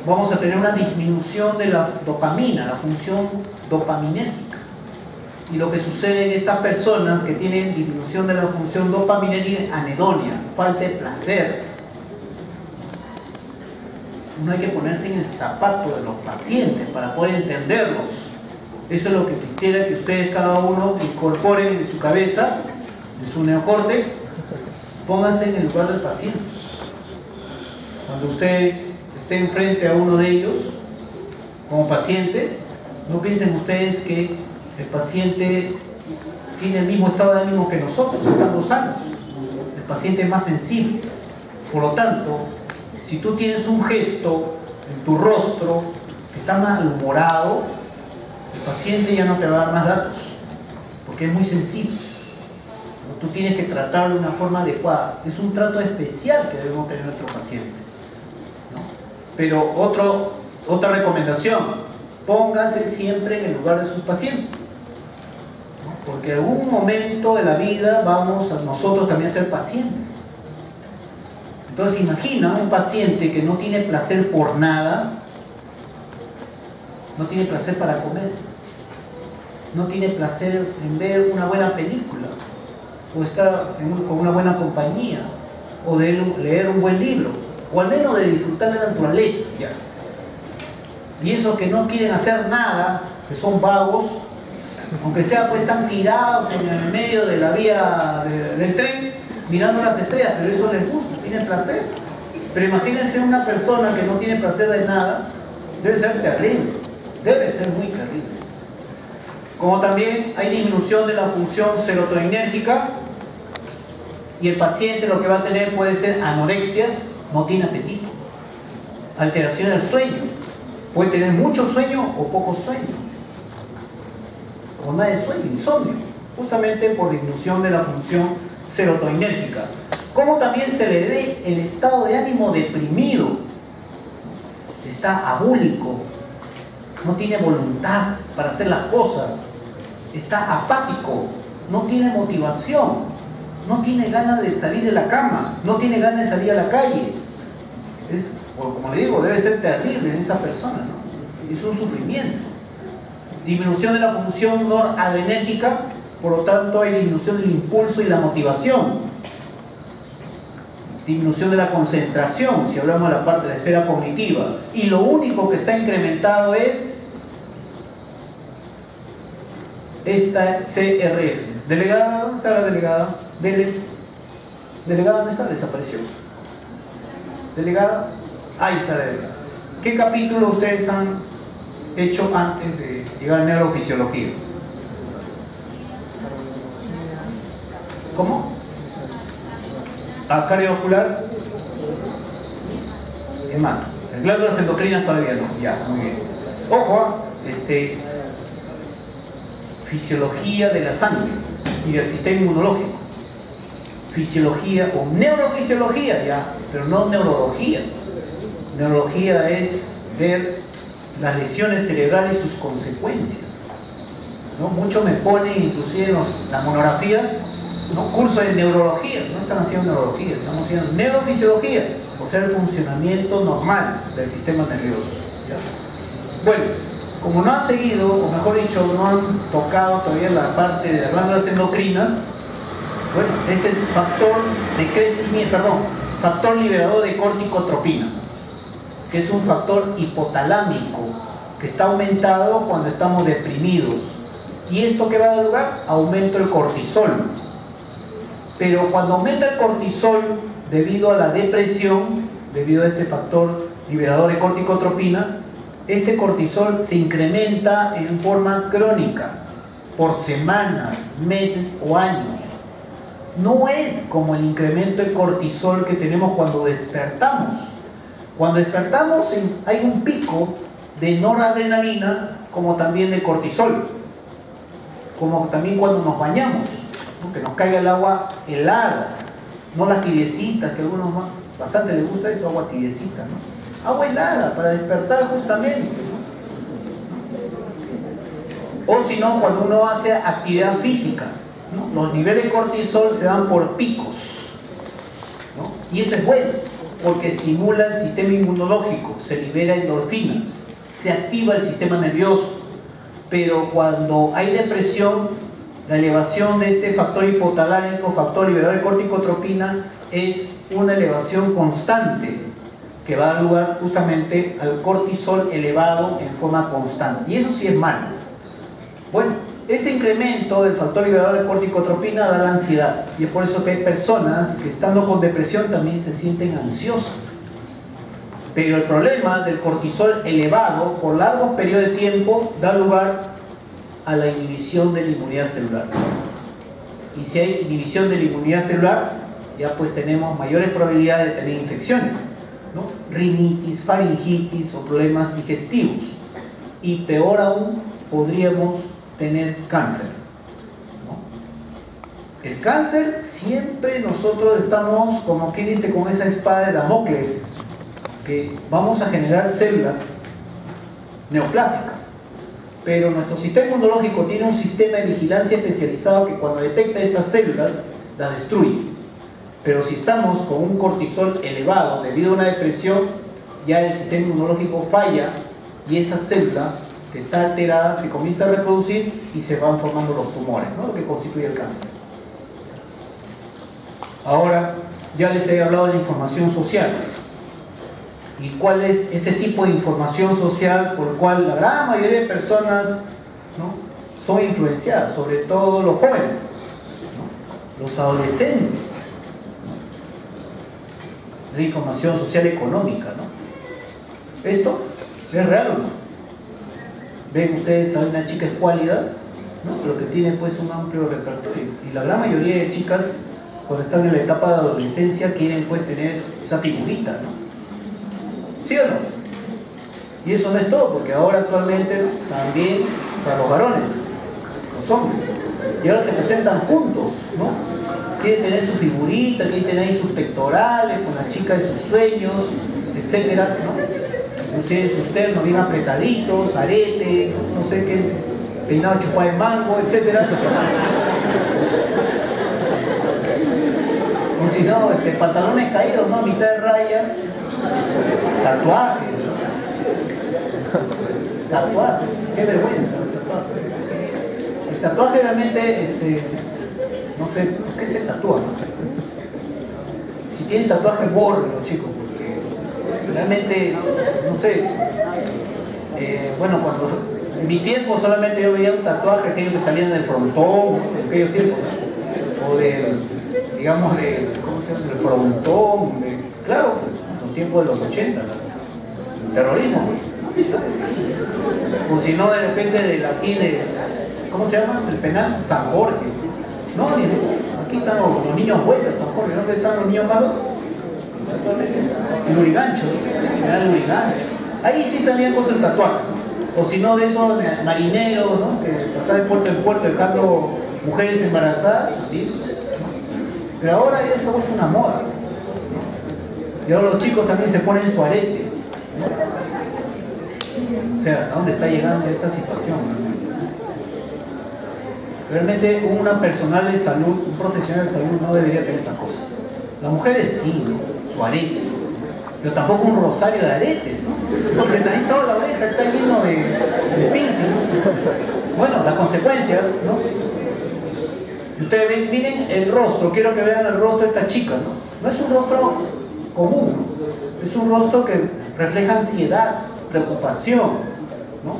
vamos a tener una disminución de la dopamina, la función dopaminérgica. Y lo que sucede en estas personas que tienen disminución de la función dopaminérgica, anedonia, falta de placer. No hay que ponerse en el zapato de los pacientes para poder entenderlos. Eso es lo que quisiera que ustedes cada uno incorporen en su cabeza, en su neocórtex. Pónganse en el lugar del paciente. Cuando ustedes estén frente a uno de ellos como paciente, no piensen ustedes que el paciente tiene el mismo estado de ánimo que nosotros, estando sanos. El paciente es más sensible. Por lo tanto, si tú tienes un gesto en tu rostro que está malhumorado, el paciente ya no te va a dar más datos, porque es muy sensible. Tú tienes que tratarlo de una forma adecuada. Es un trato especial que debemos tener nuestro paciente, ¿no? Pero otra recomendación: póngase siempre en el lugar de sus pacientes, ¿no? Porque en algún momento de la vida vamos a nosotros también a ser pacientes. Entonces imagina un paciente que no tiene placer por nada, no tiene placer para comer, no tiene placer en ver una buena película, o estar con una buena compañía, o de leer un buen libro, o al menos de disfrutar de la naturaleza, ya. Y esos que no quieren hacer nada, que son vagos, aunque sea, pues, están tirados en el medio de la vía del tren, mirando las estrellas, pero eso les gusta, tienen placer. Pero imagínense una persona que no tiene placer de nada, debe ser terrible, debe ser muy terrible. Como también hay disminución de la función serotoninérgica y el paciente lo que va a tener puede ser anorexia, no tiene apetito, alteración del sueño, puede tener mucho sueño o poco sueño, o nada de sueño, insomnio, justamente por disminución de la función serotoninérgica. Como también se le ve el estado de ánimo deprimido, está abúlico, no tiene voluntad para hacer las cosas, está apático, no tiene motivación, no tiene ganas de salir de la cama, no tiene ganas de salir a la calle. Como le digo, debe ser terrible en esa persona, ¿no? Es un sufrimiento. Disminución de la función noradrenérgica, por lo tanto hay disminución del impulso y la motivación. Disminución de la concentración, si hablamos de la parte de la esfera cognitiva. Y lo único que está incrementado es esta CRF. Delegada, ¿dónde está la delegada? Delegada, ¿dónde está? Desapareció. Delegada, ahí está la delegada. ¿Qué capítulo ustedes han hecho antes de llegar a neurofisiología? ¿Cómo? Cardiovascular, hemato. Glándulas endocrinas todavía no, ya, muy bien. Ojo, fisiología de la sangre y del sistema inmunológico. Fisiología o neurofisiología, ya, pero no neurología. Neurología es ver las lesiones cerebrales y sus consecuencias, ¿no? Muchos me ponen, inclusive en las monografías, ¿no? Curso de neurología, no están haciendo neurología, estamos haciendo neurofisiología, o sea, el funcionamiento normal del sistema nervioso, ¿ya? Bueno, como no han seguido, o mejor dicho, no han tocado todavía la parte de las glándulas endocrinas, bueno, este es factor de crecimiento, factor liberador de corticotropina, que es un factor hipotalámico, que está aumentado cuando estamos deprimidos. ¿Y esto qué va a dar lugar? Aumento del cortisol. Pero cuando aumenta el cortisol debido a la depresión, debido a este factor liberador de corticotropina, este cortisol se incrementa en forma crónica, por semanas, meses o años. No es como el incremento de cortisol que tenemos cuando despertamos. Cuando despertamos hay un pico de noradrenalina, como también de cortisol, como también cuando nos bañamos, ¿no? Que nos caiga el agua helada, no las tibiecitas, que a algunos bastante les gusta eso, agua tibiecita, ¿no? Agua helada para despertar justamente, ¿no? O si no, cuando uno hace actividad física, ¿no? Los niveles de cortisol se dan por picos, ¿no? Y eso es bueno, porque estimula el sistema inmunológico, se libera endorfinas, se activa el sistema nervioso. Pero cuando hay depresión, la elevación de este factor hipotalámico, factor liberador de corticotropina, es una elevación constante que va a dar lugar justamente al cortisol elevado en forma constante. Y eso sí es malo. Bueno, ese incremento del factor liberador de corticotropina da la ansiedad. Y es por eso que hay personas que estando con depresión también se sienten ansiosas. Pero el problema del cortisol elevado por largos periodos de tiempo da lugar a la inhibición de la inmunidad celular. Y si hay inhibición de la inmunidad celular, ya pues tenemos mayores probabilidades de tener infecciones, ¿no? Rinitis, faringitis o problemas digestivos. Y peor aún, podríamos tener cáncer, ¿no? El cáncer siempre nosotros estamos, como quien dice, con esa espada de Damocles, que vamos a generar células neoplásicas, pero nuestro sistema inmunológico tiene un sistema de vigilancia especializado que cuando detecta esas células las destruye. Pero si estamos con un cortisol elevado debido a una depresión, ya el sistema inmunológico falla y esa célula que está alterada se comienza a reproducir y se van formando los tumores, ¿no? Lo que constituye el cáncer. Ahora, ya les he hablado de la información social. ¿Y cuál es ese tipo de información social por el cual la gran mayoría de personas, ¿no?, son influenciadas? Sobre todo los jóvenes, ¿no?, los adolescentes, ¿no? La información social económica, ¿no? ¿Esto es real o no? ¿Ven ustedes a una chica escuálida ¿no? Pero que tiene pues un amplio repertorio. Y la gran mayoría de chicas, cuando están en la etapa de adolescencia, quieren pues tener esa figurita, ¿no? ¿Sí o no? Y eso no es todo, porque ahora actualmente también para los varones, los hombres, y ahora se presentan juntos, ¿no? Quieren tener su figurita, quieren tener ahí sus pectorales con la chica de sus sueños, etcétera, ¿no? Inclusive sus ternos bien apretaditos, arete, no sé qué, peinado chupado de mango, etcétera. O si no, pantalones caídos, ¿no? Mitad de raya, tatuajes, ¿no? Tatuajes, qué vergüenza el tatuaje. El tatuaje realmente, no sé, ¿por qué se tatúa? ¿No? Si tienen tatuajes, bórrenlo, chicos, porque realmente, no sé, bueno, cuando en mi tiempo solamente yo veía un tatuaje, aquellos que salían del frontón, en aquellos tiempos, o del, digamos, ¿cómo se llama? Del frontón, claro, pues, en los tiempos de los 80, el terrorismo, o si no, de repente de aquí, ¿cómo se llama? El penal, San Jorge. No, aquí están los niños buenos, San Jorge, ¿dónde están los niños malos? El Lurigancho, el Lurigancho. Ahí sí salían cosas tatuadas, o si no, de esos marineros, ¿no? Que pasaban de puerto en puerto dejando mujeres embarazadas, ¿sí? Pero ahora ya se ha vuelto una moda, ¿no? Y ahora los chicos también se ponen su arete, ¿no? O sea, ¿a dónde está llegando esta situación? Realmente una personal de salud, un profesional de salud no debería tener esas cosas. Las mujeres sí, ¿no? Su arete, pero tampoco un rosario de aretes, ¿no? Porque también toda la oreja está lleno de piercing, ¿no? Bueno, las consecuencias, ¿no? Ustedes ven, miren el rostro, quiero que vean el rostro de esta chica, ¿no? No es un rostro común, ¿no? Es un rostro que refleja ansiedad, preocupación, ¿no?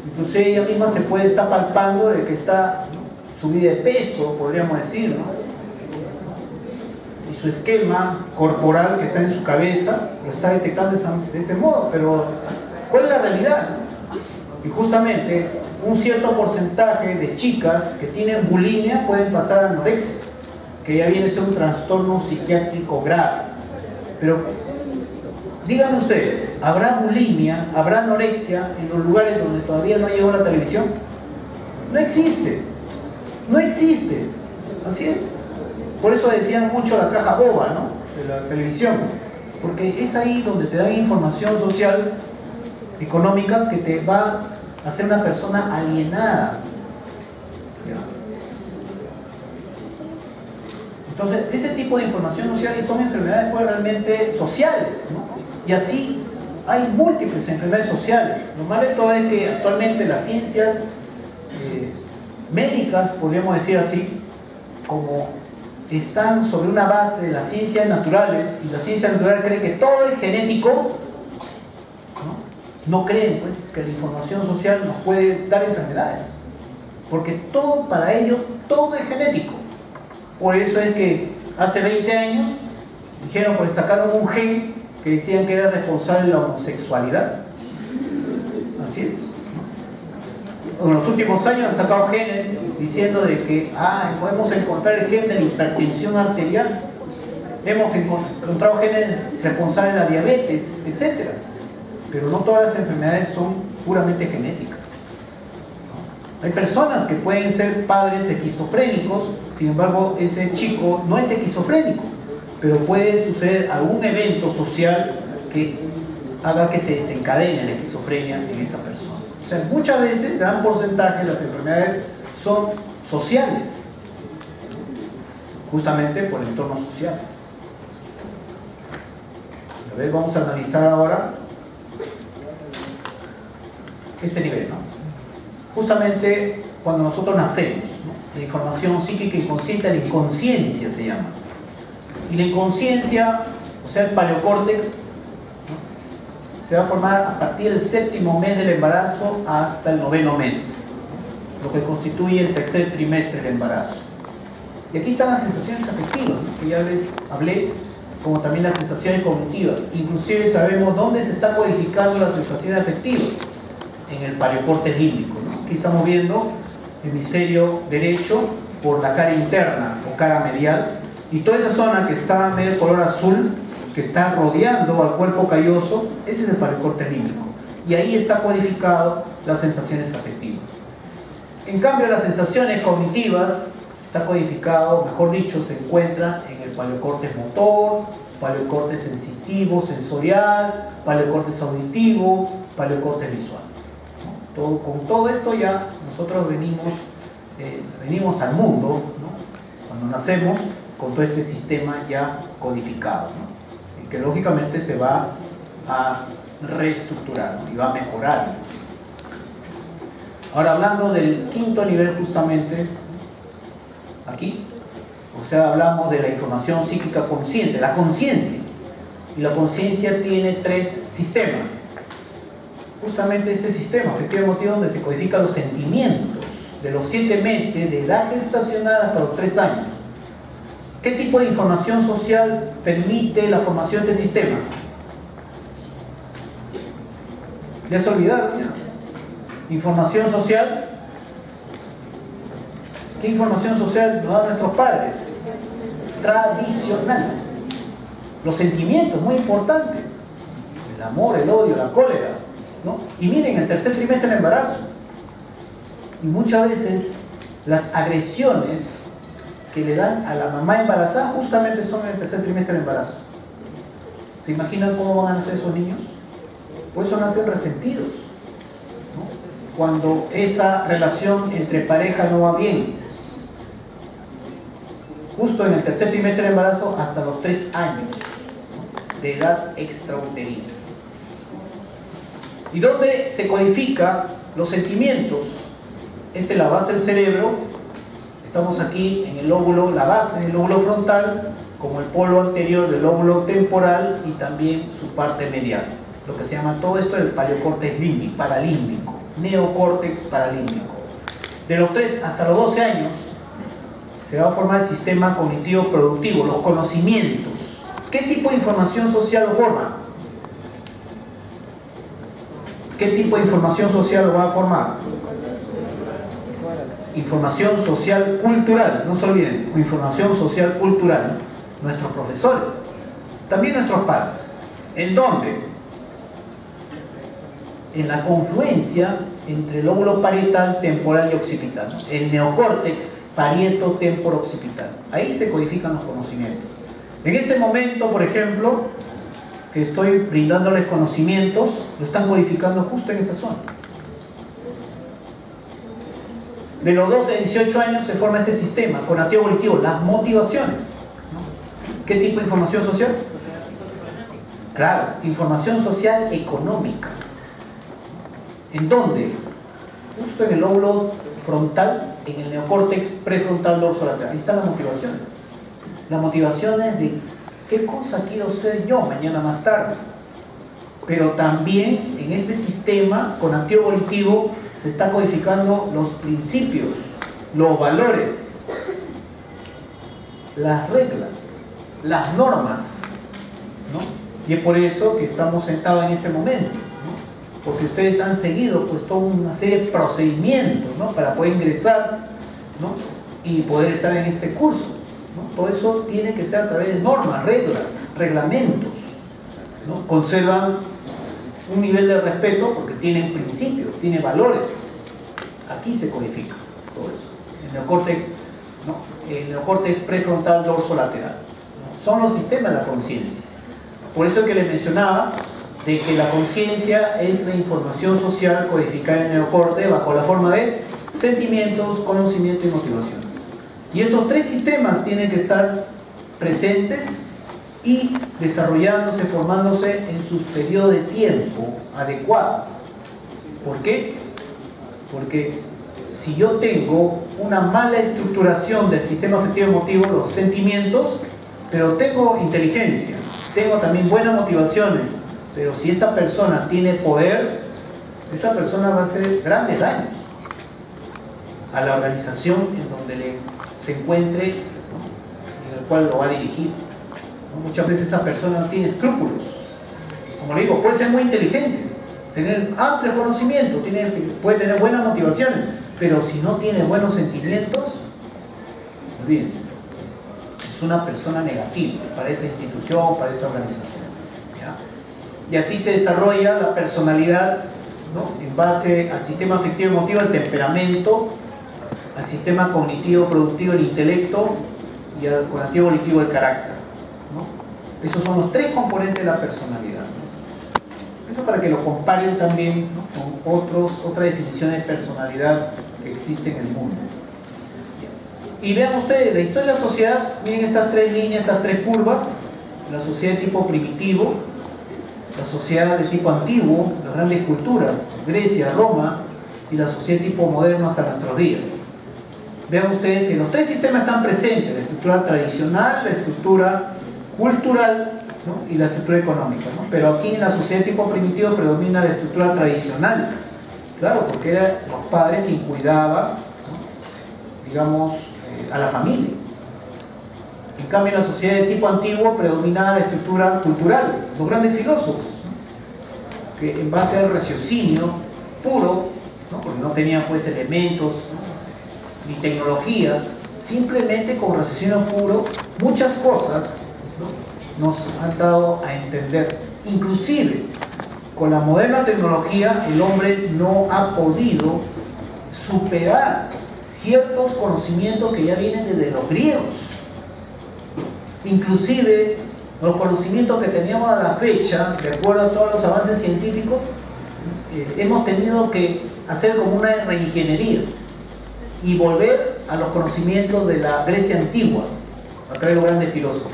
Inclusive ella misma se puede estar palpando de que está, ¿no?, subida de peso, podríamos decir, ¿no? Y su esquema corporal que está en su cabeza lo está detectando de ese modo, pero ¿cuál es la realidad? Y justamente un cierto porcentaje de chicas que tienen bulimia pueden pasar a anorexia, que ya viene a ser un trastorno psiquiátrico grave. Pero díganme ustedes, ¿habrá bulimia, habrá anorexia en los lugares donde todavía no llegó la televisión? No existe, no existe, así es. Por eso decían mucho la caja boba, ¿no?, de la televisión, porque es ahí donde te dan información social, económica, que te va a hacer una persona alienada. ¿Ya? Entonces, ese tipo de información social son enfermedades pues, realmente sociales, ¿no? Y así hay múltiples enfermedades sociales. Lo malo de todo es que actualmente las ciencias médicas, podríamos decir así, como están sobre una base de las ciencias naturales, y la ciencia natural cree que todo es genético, no creen pues que la información social nos puede dar enfermedades, porque todo para ellos, todo es genético. Por eso es que hace 20 años dijeron, pues sacaron un gen que decían que era responsable de la homosexualidad. Así es. En los últimos años han sacado genes diciendo de que podemos encontrar el gen de la hipertensión arterial, hemos encontrado genes responsables de la diabetes, etc. Pero no todas las enfermedades son puramente genéticas. Hay personas que pueden ser padres esquizofrénicos, sin embargo ese chico no es esquizofrénico, pero puede suceder algún evento social que haga que se desencadene la esquizofrenia en esa persona. O sea, muchas veces, gran porcentaje de las enfermedades son sociales, justamente por el entorno social. A ver, vamos a analizar ahora este nivel, ¿no? Justamente cuando nosotros nacemos, ¿no?, la información psíquica inconsciente, la inconsciencia se llama. Y la inconsciencia, o sea, el paleocórtex, ¿no?, se va a formar a partir del 7º mes del embarazo hasta el 9º mes, lo que constituye el tercer trimestre del embarazo. Y aquí están las sensaciones afectivas, ¿no?, que ya les hablé, como también las sensaciones cognitivas. Inclusive sabemos dónde se están codificando las sensaciones afectivas, en el paleocórtex límbico, ¿no? Aquí estamos viendo hemisferio derecho por la cara interna o cara medial, y toda esa zona que está medio color azul, que está rodeando al cuerpo calloso, ese es el paleocórtex límbico, y ahí está codificado las sensaciones afectivas. En cambio, las sensaciones cognitivas está codificado, mejor dicho, se encuentra en el paleocórtex motor, paleocórtex sensitivo, sensorial, paleocórtex auditivo, paleocórtex visual. Con todo esto ya nosotros venimos al mundo, ¿no? Cuando nacemos, con todo este sistema ya codificado, ¿no? Y que lógicamente se va a reestructurar, ¿no? Y va a mejorar. Ahora, hablando del quinto nivel justamente, aquí, o sea, hablamos de la información psíquica consciente, la conciencia. Y la conciencia tiene tres sistemas. Justamente este sistema afectivo emotivo, donde se codifican los sentimientos de los 7 meses de edad gestacional hasta los 3 años. ¿Qué tipo de información social permite la formación de sistema? ¿Ya se olvidaron? ¿Ya? Información social. ¿Qué información social nos dan nuestros padres? Tradicional. Los sentimientos, muy importante. El amor, el odio, la cólera, ¿no? Y miren, el tercer trimestre del embarazo. Y muchas veces las agresiones que le dan a la mamá embarazada justamente son en el tercer trimestre del embarazo. ¿Se imaginan cómo van a nacer esos niños? Por eso nacen resentidos, ¿no? Cuando esa relación entre pareja no va bien. Justo en el tercer trimestre del embarazo hasta los 3 años, ¿no? De edad extrauterina. ¿Y dónde se codifica los sentimientos? Esta es la base del cerebro. Estamos aquí en el lóbulo, la base del lóbulo frontal, como el polo anterior del lóbulo temporal y también su parte medial. Lo que se llama todo esto el paleocórtex límbico, paralímbico, neocórtex paralímbico. De los 3 hasta los 12 años se va a formar el sistema cognitivo productivo, los conocimientos. ¿Qué tipo de información social lo forma? ¿Qué tipo de información social lo va a formar? Información social cultural, no se olviden, información social cultural, ¿no? Nuestros profesores, también nuestros padres. ¿En dónde? En la confluencia entre el lóbulo parietal, temporal y occipital, ¿no? El neocórtex parieto-temporo-occipital. Ahí se codifican los conocimientos. En este momento, por ejemplo, que estoy brindándoles conocimientos, lo están codificando justo en esa zona. De los 12 a 18 años se forma este sistema conectivo volitivo, las motivaciones, ¿no? ¿Qué tipo de información social? Claro, información social económica. ¿En dónde? Justo en el lóbulo frontal, en el neocórtex prefrontal dorsolateral. Ahí están las motivaciones. Las motivaciones de qué cosa quiero ser yo mañana más tarde. Pero también en este sistema conectivo volitivo se está codificando los principios, los valores, las reglas, las normas, ¿no? Y es por eso que estamos sentados en este momento, ¿no? Porque ustedes han seguido pues toda una serie de procedimientos, ¿no? Para poder ingresar, ¿no? Y poder estar en este curso, ¿no? Todo eso tiene que ser a través de normas, reglas, reglamentos, ¿no? Conservan un nivel de respeto porque tienen principios, tienen valores. Aquí se codifica todo eso. El neocórtex, ¿no? El neocórtex prefrontal dorsolateral, ¿no? Son los sistemas de la conciencia. Por eso que les mencionaba de que la conciencia es la información social codificada en el neocórtex bajo la forma de sentimientos, conocimiento y motivaciones. Y estos 3 sistemas tienen que estar presentes y desarrollándose, formándose en su periodo de tiempo adecuado. ¿Por qué? Porque si yo tengo una mala estructuración del sistema afectivo emotivo, los sentimientos, pero tengo inteligencia, tengo también buenas motivaciones, pero si esta persona tiene poder, esa persona va a hacer grandes daños a la organización en donde se encuentre, ¿no? En el cual lo va a dirigir. Muchas veces esa persona no tiene escrúpulos. Como le digo, puede ser muy inteligente, tener amplios conocimientos, puede tener buenas motivaciones, pero si no tiene buenos sentimientos, olvídense, es una persona negativa para esa institución, para esa organización, ¿ya? Y así se desarrolla la personalidad, ¿no?, en base al sistema afectivo emotivo, el temperamento, al sistema cognitivo productivo, el intelecto, y al cognitivo volitivo, el carácter, ¿no? Esos son los tres componentes de la personalidad, ¿no? Eso para que lo comparen también, ¿no?, con otras definiciones de personalidad que existen en el mundo. Y vean ustedes, la historia de la sociedad, miren estas tres líneas, estas tres curvas: la sociedad de tipo primitivo, la sociedad de tipo antiguo, las grandes culturas, Grecia, Roma, y la sociedad de tipo moderno hasta nuestros días. Vean ustedes que los tres sistemas están presentes: la estructura tradicional, la estructura cultural, ¿no?, y la estructura económica, ¿no? Pero aquí en la sociedad de tipo primitivo predomina la estructura tradicional, claro, porque eran los padres quien cuidaba, ¿no?, digamos, a la familia. En cambio, en la sociedad de tipo antiguo predominaba la estructura cultural, los grandes filósofos, ¿no?, que en base al raciocinio puro, ¿no?, porque no tenían pues elementos, ¿no?, ni tecnología, simplemente con raciocinio puro muchas cosas, ¿no?, nos han dado a entender. Inclusive con la moderna tecnología el hombre no ha podido superar ciertos conocimientos que ya vienen desde los griegos. Inclusive los conocimientos que teníamos a la fecha, de acuerdo a todos los avances científicos, hemos tenido que hacer como una reingeniería y volver a los conocimientos de la Grecia antigua, a través de los grandes filósofos.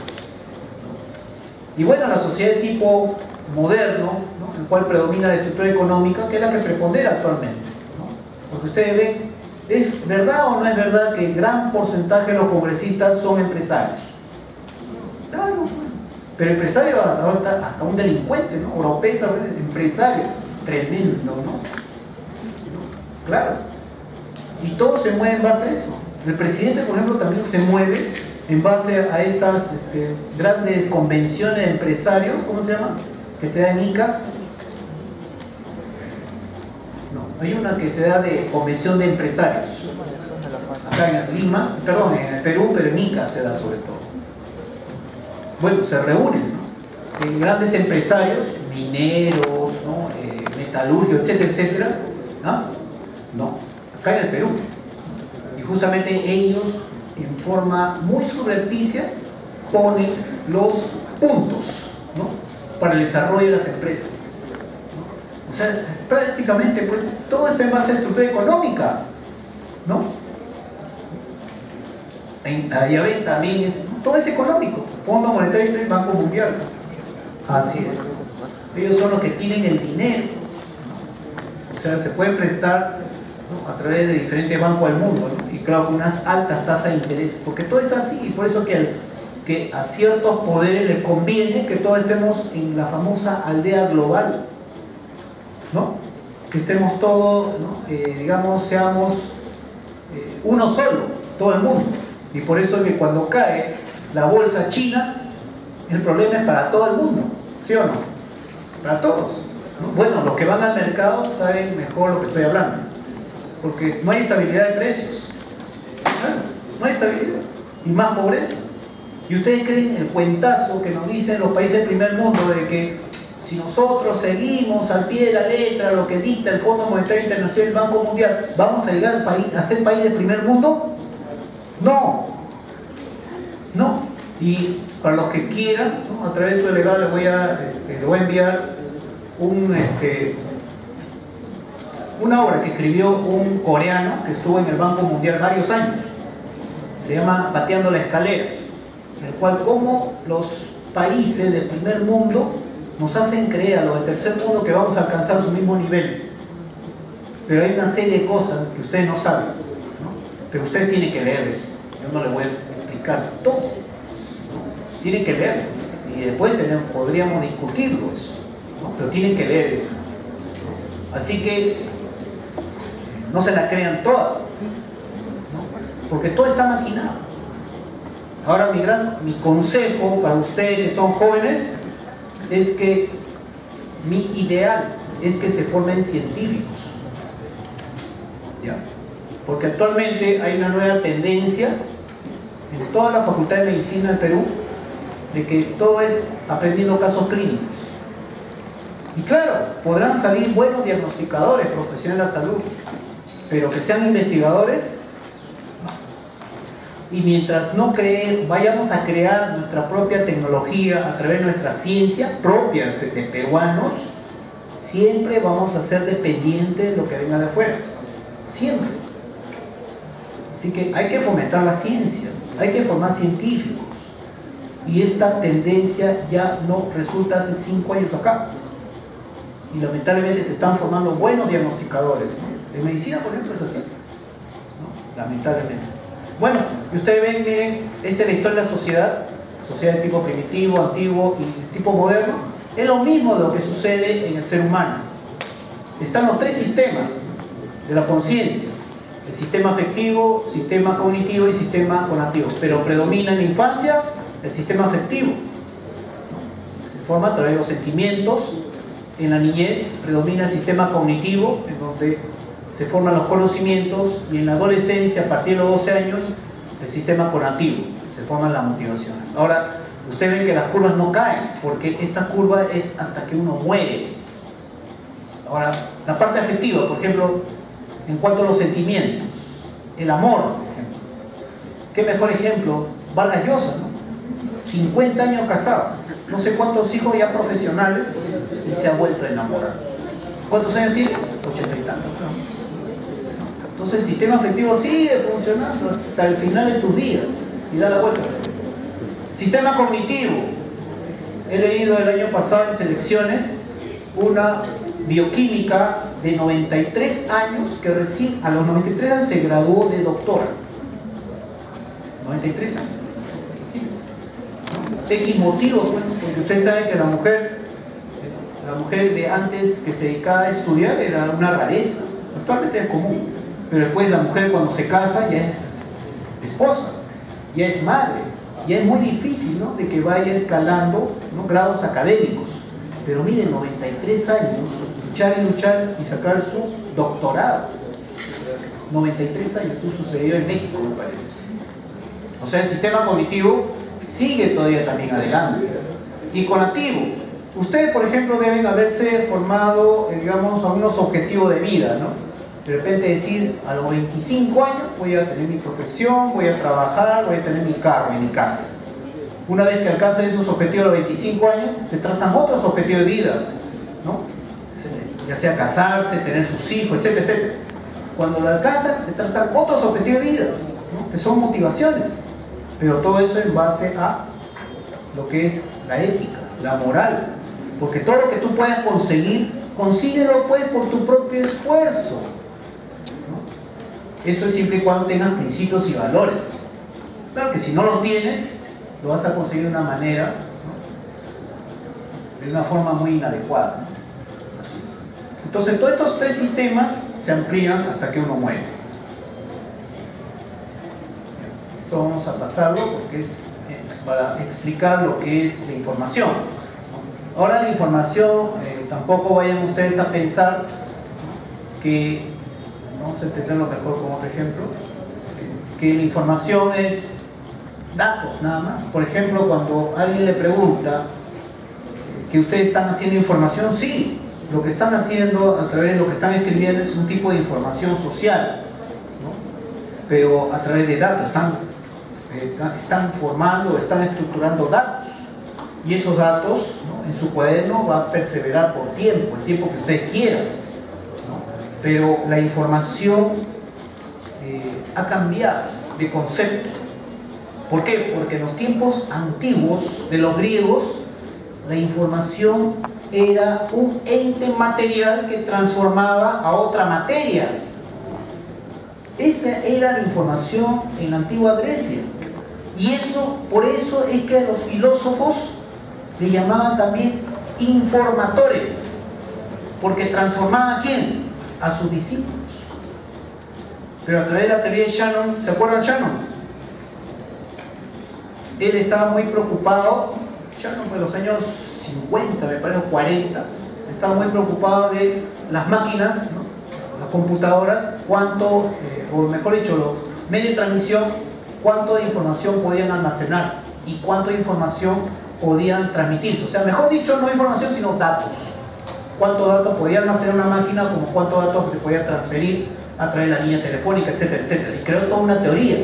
Y bueno, la sociedad de tipo moderno, ¿no?, en el cual predomina la estructura económica, que es la que prepondera actualmente, ¿no? Porque ustedes ven, ¿es verdad o no es verdad que el gran porcentaje de los congresistas son empresarios? Claro, pero empresario hasta un delincuente, ¿no? Oropesa, empresario, tremendo, ¿no? Claro. Y todo se mueve en base a eso. El presidente, por ejemplo, también se mueve en base a estas grandes convenciones de empresarios, ¿cómo se llama?, que se da en Ica. No, hay una que se da de convención de empresarios acá en Lima, perdón, en el Perú, pero en Ica se da sobre todo. Bueno, se reúnen, ¿no?, grandes empresarios, mineros, ¿no?, metalurgios, etcétera, etcétera, ¿no? No, acá en el Perú. Y justamente ellos, en forma muy subrepticia, ponen los puntos, ¿no?, para el desarrollo de las empresas, ¿no? O sea, prácticamente pues todo está en base a la estructura económica, ¿no? Ya ven, también todo es económico. Fondo Monetario y Banco Mundial. Así es. Ellos son los que tienen el dinero, ¿no? O sea, se puede prestar, ¿no?, a través de diferentes bancos del mundo, ¿no?, y claro, con unas altas tasas de interés, porque todo está así, y por eso que a ciertos poderes les conviene que todos estemos en la famosa aldea global, ¿no?, que estemos todos, ¿no?, digamos, seamos uno solo, todo el mundo. Y por eso que cuando cae la bolsa china, el problema es para todo el mundo, ¿sí o no? Para todos, ¿no? Bueno, los que van al mercado saben mejor lo que estoy hablando, porque no hay estabilidad de precios, no hay estabilidad, y más pobreza. Y ustedes creen el cuentazo que nos dicen los países del primer mundo de que si nosotros seguimos al pie de la letra lo que dicta el Fondo Monetario Internacional y el Banco Mundial, ¿vamos a llegar a ser país del primer mundo? No, no. Y para los que quieran, ¿no?, a través de su delegado le voy a enviar una obra que escribió un coreano que estuvo en el Banco Mundial varios años. Se llama Pateando la Escalera, en el cual cómo los países del primer mundo nos hacen creer a los del tercer mundo que vamos a alcanzar su mismo nivel. Pero hay una serie de cosas que ustedes no saben, ¿no? Pero ustedes tienen que leer eso. Yo no les voy a explicar todo, ¿no? Tienen que leerlo. Y después podríamos discutirlo eso, ¿no? Pero tienen que leer eso, ¿no? Así que no se la crean todas, ¿no?, porque todo está maquinado. Ahora mi consejo para ustedes que son jóvenes es que mi ideal es que se formen científicos, ¿ya? Porque actualmente hay una nueva tendencia en toda la Facultad de Medicina del Perú, de que todo es aprendiendo casos clínicos. Y claro, podrán salir buenos diagnosticadores, profesionales de la salud, pero que sean investigadores, no. Y mientras no vayamos a crear nuestra propia tecnología a través de nuestra ciencia propia de peruanos, siempre vamos a ser dependientes de lo que venga de afuera. Siempre. Así que hay que fomentar la ciencia, hay que formar científicos. Y esta tendencia ya no resulta hace 5 años acá. Y lamentablemente se están formando buenos diagnosticadores, ¿no? En medicina, por ejemplo, es así, ¿no? Lamentablemente. Bueno, y ustedes ven, miren, esta es la historia de la sociedad de tipo primitivo, antiguo y tipo moderno. Es lo mismo de lo que sucede en el ser humano. Están los 3 sistemas de la conciencia: el sistema afectivo, sistema cognitivo y sistema conativo. Pero predomina en la infancia el sistema afectivo, ¿no? Se forma a través de los sentimientos. En la niñez predomina el sistema cognitivo, en donde se forman los conocimientos, y en la adolescencia, a partir de los 12 años, el sistema conativo, se forman las motivaciones. Ahora, ustedes ven que las curvas no caen, porque esta curva es hasta que uno muere. Ahora, la parte afectiva, por ejemplo, en cuanto a los sentimientos, el amor, por ejemplo. ¿Qué mejor ejemplo? Vargas Llosa, ¿no? 50 años casado, no sé cuántos hijos ya profesionales, y se ha vuelto a enamorar. ¿Cuántos años tiene? 80 y tantos. Entonces el sistema afectivo sigue funcionando hasta el final de tus días y da la vuelta. Sistema cognitivo. He leído el año pasado en Selecciones una bioquímica de 93 años que recién a los 93 años se graduó de doctora. 93 años. X motivos, bueno, porque ustedes saben que la mujer de antes que se dedicaba a estudiar era una rareza. Actualmente es común, pero después la mujer cuando se casa ya es esposa, ya es madre, ya es muy difícil, ¿no?, de que vaya escalando, ¿no?, grados académicos. Pero miren, 93 años, luchar y luchar y sacar su doctorado. 93 años, eso sucedió en México, me parece. O sea, el sistema cognitivo sigue todavía también adelante. Y conativo, ustedes, por ejemplo, deben haberse formado, digamos, a unos objetivos de vida, ¿no? De repente decir, a los 25 años voy a tener mi profesión, voy a trabajar, voy a tener mi carro y mi casa. Una vez que alcanzan esos objetivos a los 25 años, se trazan otros objetivos de vida, ¿no? Ya sea casarse, tener sus hijos, etcétera, etcétera. Cuando lo alcanzan, se trazan otros objetivos de vida, ¿no?, que son motivaciones. Pero todo eso en base a lo que es la ética, la moral. Porque todo lo que tú puedas conseguir, consíguelo pues por tu propio esfuerzo, ¿no? Eso es siempre y cuando tengas principios y valores. Claro que si no los tienes, lo vas a conseguir de una manera, ¿no?, de una forma muy inadecuada, ¿no? Entonces todos estos 3 sistemas se amplían hasta que uno muere. Esto vamos a pasarlo porque es para explicar lo que es la información, ¿no? Ahora la información, tampoco vayan ustedes a pensar que, vamos a entenderlo mejor con otro ejemplo, que la información es datos nada más. Por ejemplo, cuando alguien le pregunta que ustedes están haciendo información, sí, lo que están haciendo a través de lo que están escribiendo es un tipo de información social, ¿no?, pero a través de datos están formando, están estructurando datos, y esos datos, ¿no?, en su cuaderno va a perseverar por tiempo, el tiempo que usted quiera, ¿no? Pero la información ha cambiado de concepto. ¿Por qué? Porque en los tiempos antiguos de los griegos, la información era un ente material que transformaba a otra materia. Esa era la información en la antigua Grecia. Y por eso es que a los filósofos le llamaban también informadores, porque transformaban ¿a quién? A sus discípulos. Pero a través de la teoría de Shannon, ¿se acuerdan de Shannon? Él estaba muy preocupado, Shannon fue en los años 50, me parece, 40, estaba muy preocupado de las máquinas, ¿no?, las computadoras, cuánto, o mejor dicho, los medios de transmisión, cuánto de información podían almacenar y cuánto de información podían transmitirse. O sea, mejor dicho, no información, sino datos. Cuánto datos podía almacenar una máquina, como cuántos datos se podía transferir a través de la línea telefónica, etcétera, etcétera. Y creó toda una teoría.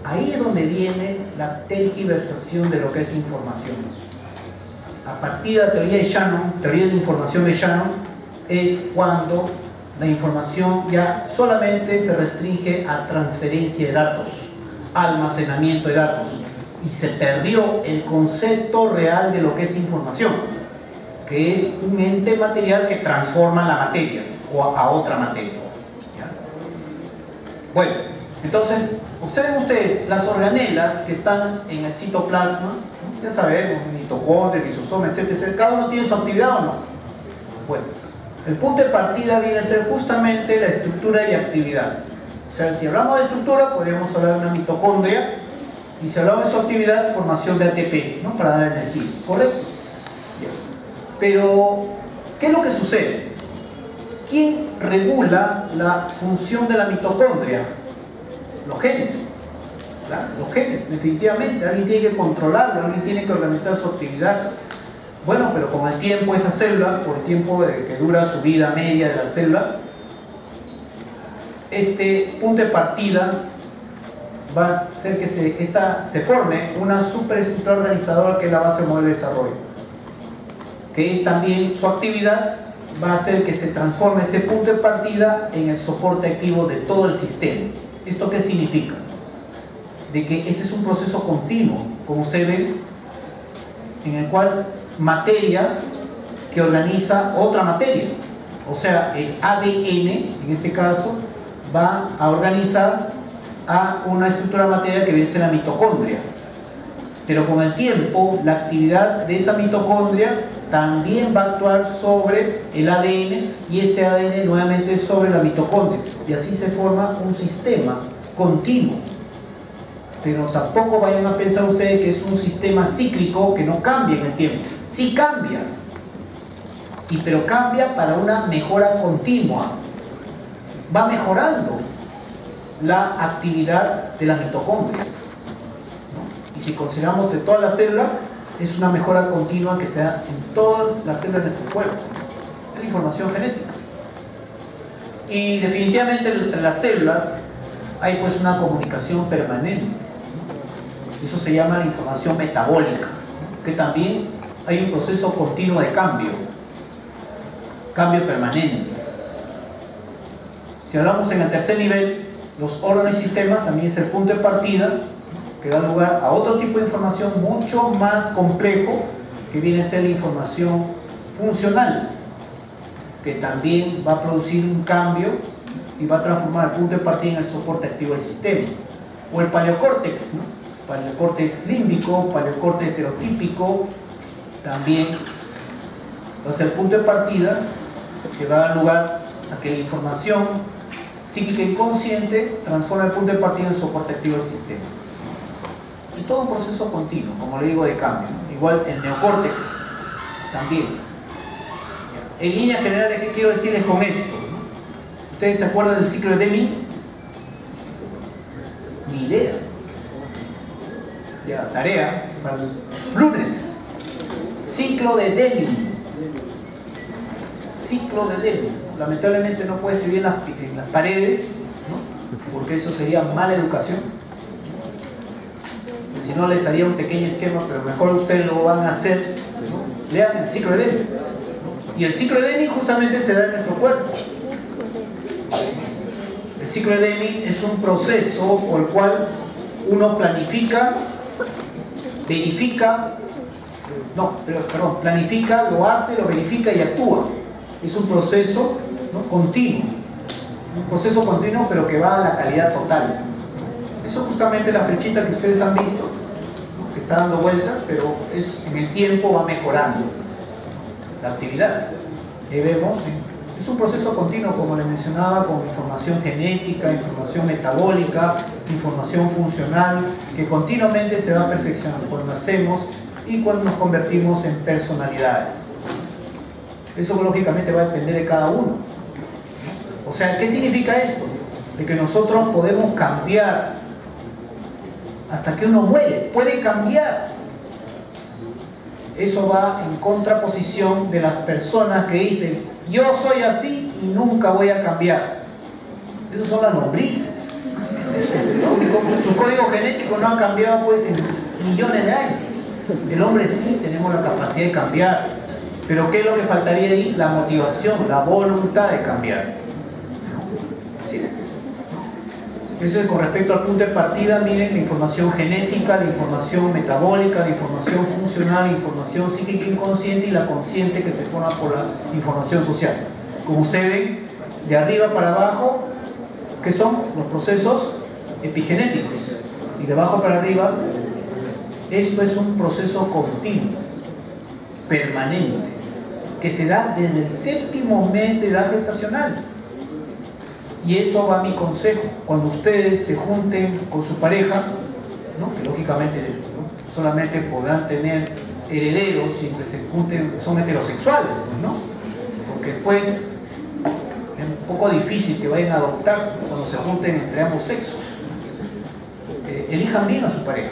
Ahí es donde viene la tergiversación de lo que es información. A partir de la teoría de Shannon, teoría de la información de Shannon, es cuando la información ya solamente se restringe a transferencia de datos, almacenamiento de datos, y se perdió el concepto real de lo que es información, que es un ente material que transforma la materia o a otra materia. ¿Ya? Bueno, entonces, observen ustedes las organelas que están en el citoplasma, ¿no? Ya sabemos, mitocondria, lisosoma, etcétera, cada uno tiene su actividad o no. Bueno, el punto de partida viene a ser justamente la estructura y actividad. O sea, si hablamos de estructura, podríamos hablar de una mitocondria, y si hablamos de su actividad, formación de ATP, ¿no? Para dar energía, ¿correcto? Bien. Pero, ¿qué es lo que sucede? ¿Quién regula la función de la mitocondria? Los genes. ¿Claro? Los genes, definitivamente. Alguien tiene que controlarlo, alguien tiene que organizar su actividad. Bueno, pero con el tiempo esa célula, por el tiempo que dura su vida media de la célula, este punto de partida va a hacer que se forme una superestructura organizadora que es la base del modelo de desarrollo, que es también su actividad, va a hacer que se transforme ese punto de partida en el soporte activo de todo el sistema. ¿Esto qué significa? De que este es un proceso continuo, como ustedes ven, en el cual materia que organiza otra materia, o sea, el ADN, en este caso, va a organizar a una estructura material que viene a ser la mitocondria. Pero con el tiempo, la actividad de esa mitocondria también va a actuar sobre el ADN y este ADN nuevamente sobre la mitocondria. Y así se forma un sistema continuo. Pero tampoco vayan a pensar ustedes que es un sistema cíclico que no cambia en el tiempo. Sí cambia, pero cambia para una mejora continua. Va mejorando la actividad de las mitocondrias, ¿no? Y si consideramos de toda la célula, es una mejora continua que se da en todas las células de nuestro cuerpo. Es la información genética. Y definitivamente entre las células hay pues una comunicación permanente, ¿no? Eso se llama la información metabólica, ¿no? Que también hay un proceso continuo de cambio permanente. Si hablamos en el tercer nivel, los órganos y sistemas también es el punto de partida que da lugar a otro tipo de información mucho más complejo, que viene a ser la información funcional, que también va a producir un cambio y va a transformar el punto de partida en el soporte activo del sistema. O el paleocórtex, ¿no? Paleocórtex límbico, paleocórtex heterotípico, también va a ser el punto de partida que va a dar lugar a que la información psíquica inconsciente transforma el punto de partida en el soporte activo del sistema. Y todo un proceso continuo, como le digo, de cambio, ¿no? Igual el neocórtex también. En líneas generales, ¿qué quiero decirles con esto? ¿Ustedes se acuerdan del ciclo de Deming? Ni idea. Ya, tarea para el lunes. Ciclo de Deming. Ciclo de Deming. Lamentablemente no puede servir en las paredes, ¿no? Porque eso sería mala educación. Si no, les haría un pequeño esquema, pero mejor ustedes lo van a hacer, ¿no? Lean el ciclo de Deming. Y el ciclo de Deming justamente se da en nuestro cuerpo. El ciclo de Deming es un proceso por el cual uno planifica, planifica, lo hace, lo verifica y actúa. Es un proceso, ¿no? Continuo. Un proceso continuo, pero que va a la calidad total. Eso es justamente la flechita que ustedes han visto, ¿no? Que está dando vueltas, pero en el tiempo va mejorando la actividad. Y vemos, es un proceso continuo, como les mencionaba, con información genética, información metabólica, información funcional, que continuamente se va perfeccionando cuando nacemos y cuando nos convertimos en personalidades. Eso lógicamente va a depender de cada uno. O sea, ¿qué significa esto? De que nosotros podemos cambiar hasta que uno muere, puede cambiar. Eso va en contraposición de las personas que dicen, yo soy así y nunca voy a cambiar. Esos son las lombrices. Su código genético no ha cambiado pues en millones de años. El hombre sí tenemos la capacidad de cambiar, pero ¿qué es lo que faltaría ahí? La motivación, la voluntad de cambiar. Así es. Eso es con respecto al punto de partida. Miren, la información genética, la información metabólica, la información funcional, la información psíquica inconsciente y la consciente que se forma por la información social. Como ustedes ven, de arriba para abajo, ¿qué son? Los procesos epigenéticos. Y de abajo para arriba, esto es un proceso continuo, permanente, que se da desde el 7º mes de edad gestacional. Y eso va a mi consejo. Cuando ustedes se junten con su pareja, ¿no? Que lógicamente, ¿no?, solamente podrán tener herederos siempre se junten, son heterosexuales, ¿no? Porque pues es un poco difícil que vayan a adoptar cuando se junten entre ambos sexos. Elijan bien a su pareja.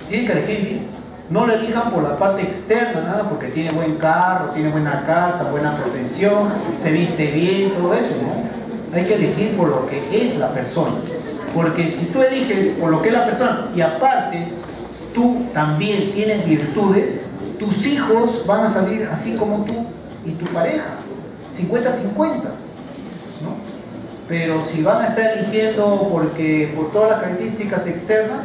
Tienen que elegir bien. No lo elijan por la parte externa, nada, porque tiene buen carro, tiene buena casa, buena protección, se viste bien, todo eso, ¿no? Hay que elegir por lo que es la persona. Porque si tú eliges por lo que es la persona y aparte tú también tienes virtudes, tus hijos van a salir así como tú y tu pareja, 50-50, ¿no? Pero si van a estar eligiendo por todas las características externas,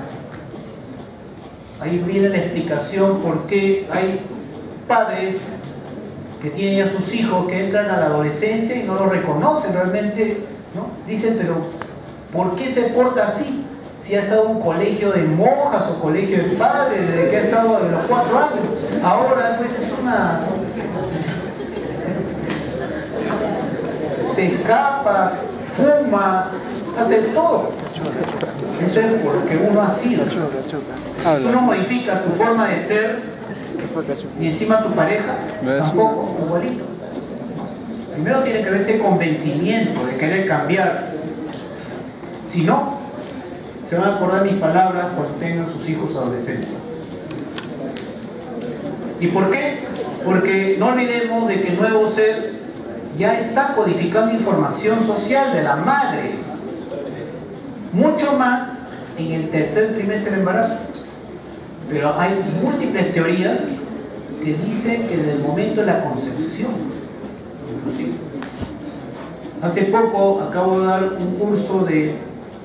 ahí viene la explicación por qué hay padres que tienen ya sus hijos que entran a la adolescencia y no lo reconocen realmente, ¿no? Dicen, pero ¿por qué se porta así? Si ha estado en un colegio de monjas o colegio de padres desde que ha estado de los 4 años. Ahora pues es una... se escapa, fuma, hace todo. Eso es porque uno ha sido. Si tú no modificas tu forma de ser y encima tu pareja, tampoco, igualito. Primero tiene que haber ese convencimiento de querer cambiar. Si no, se van a acordar mis palabras cuando tengan sus hijos adolescentes. ¿Y por qué? Porque no olvidemos de que el nuevo ser ya está codificando información social de la madre, mucho más en el 3er trimestre del embarazo. Pero hay múltiples teorías que dicen que desde el momento de la concepción, inclusive. Hace poco acabo de dar un curso de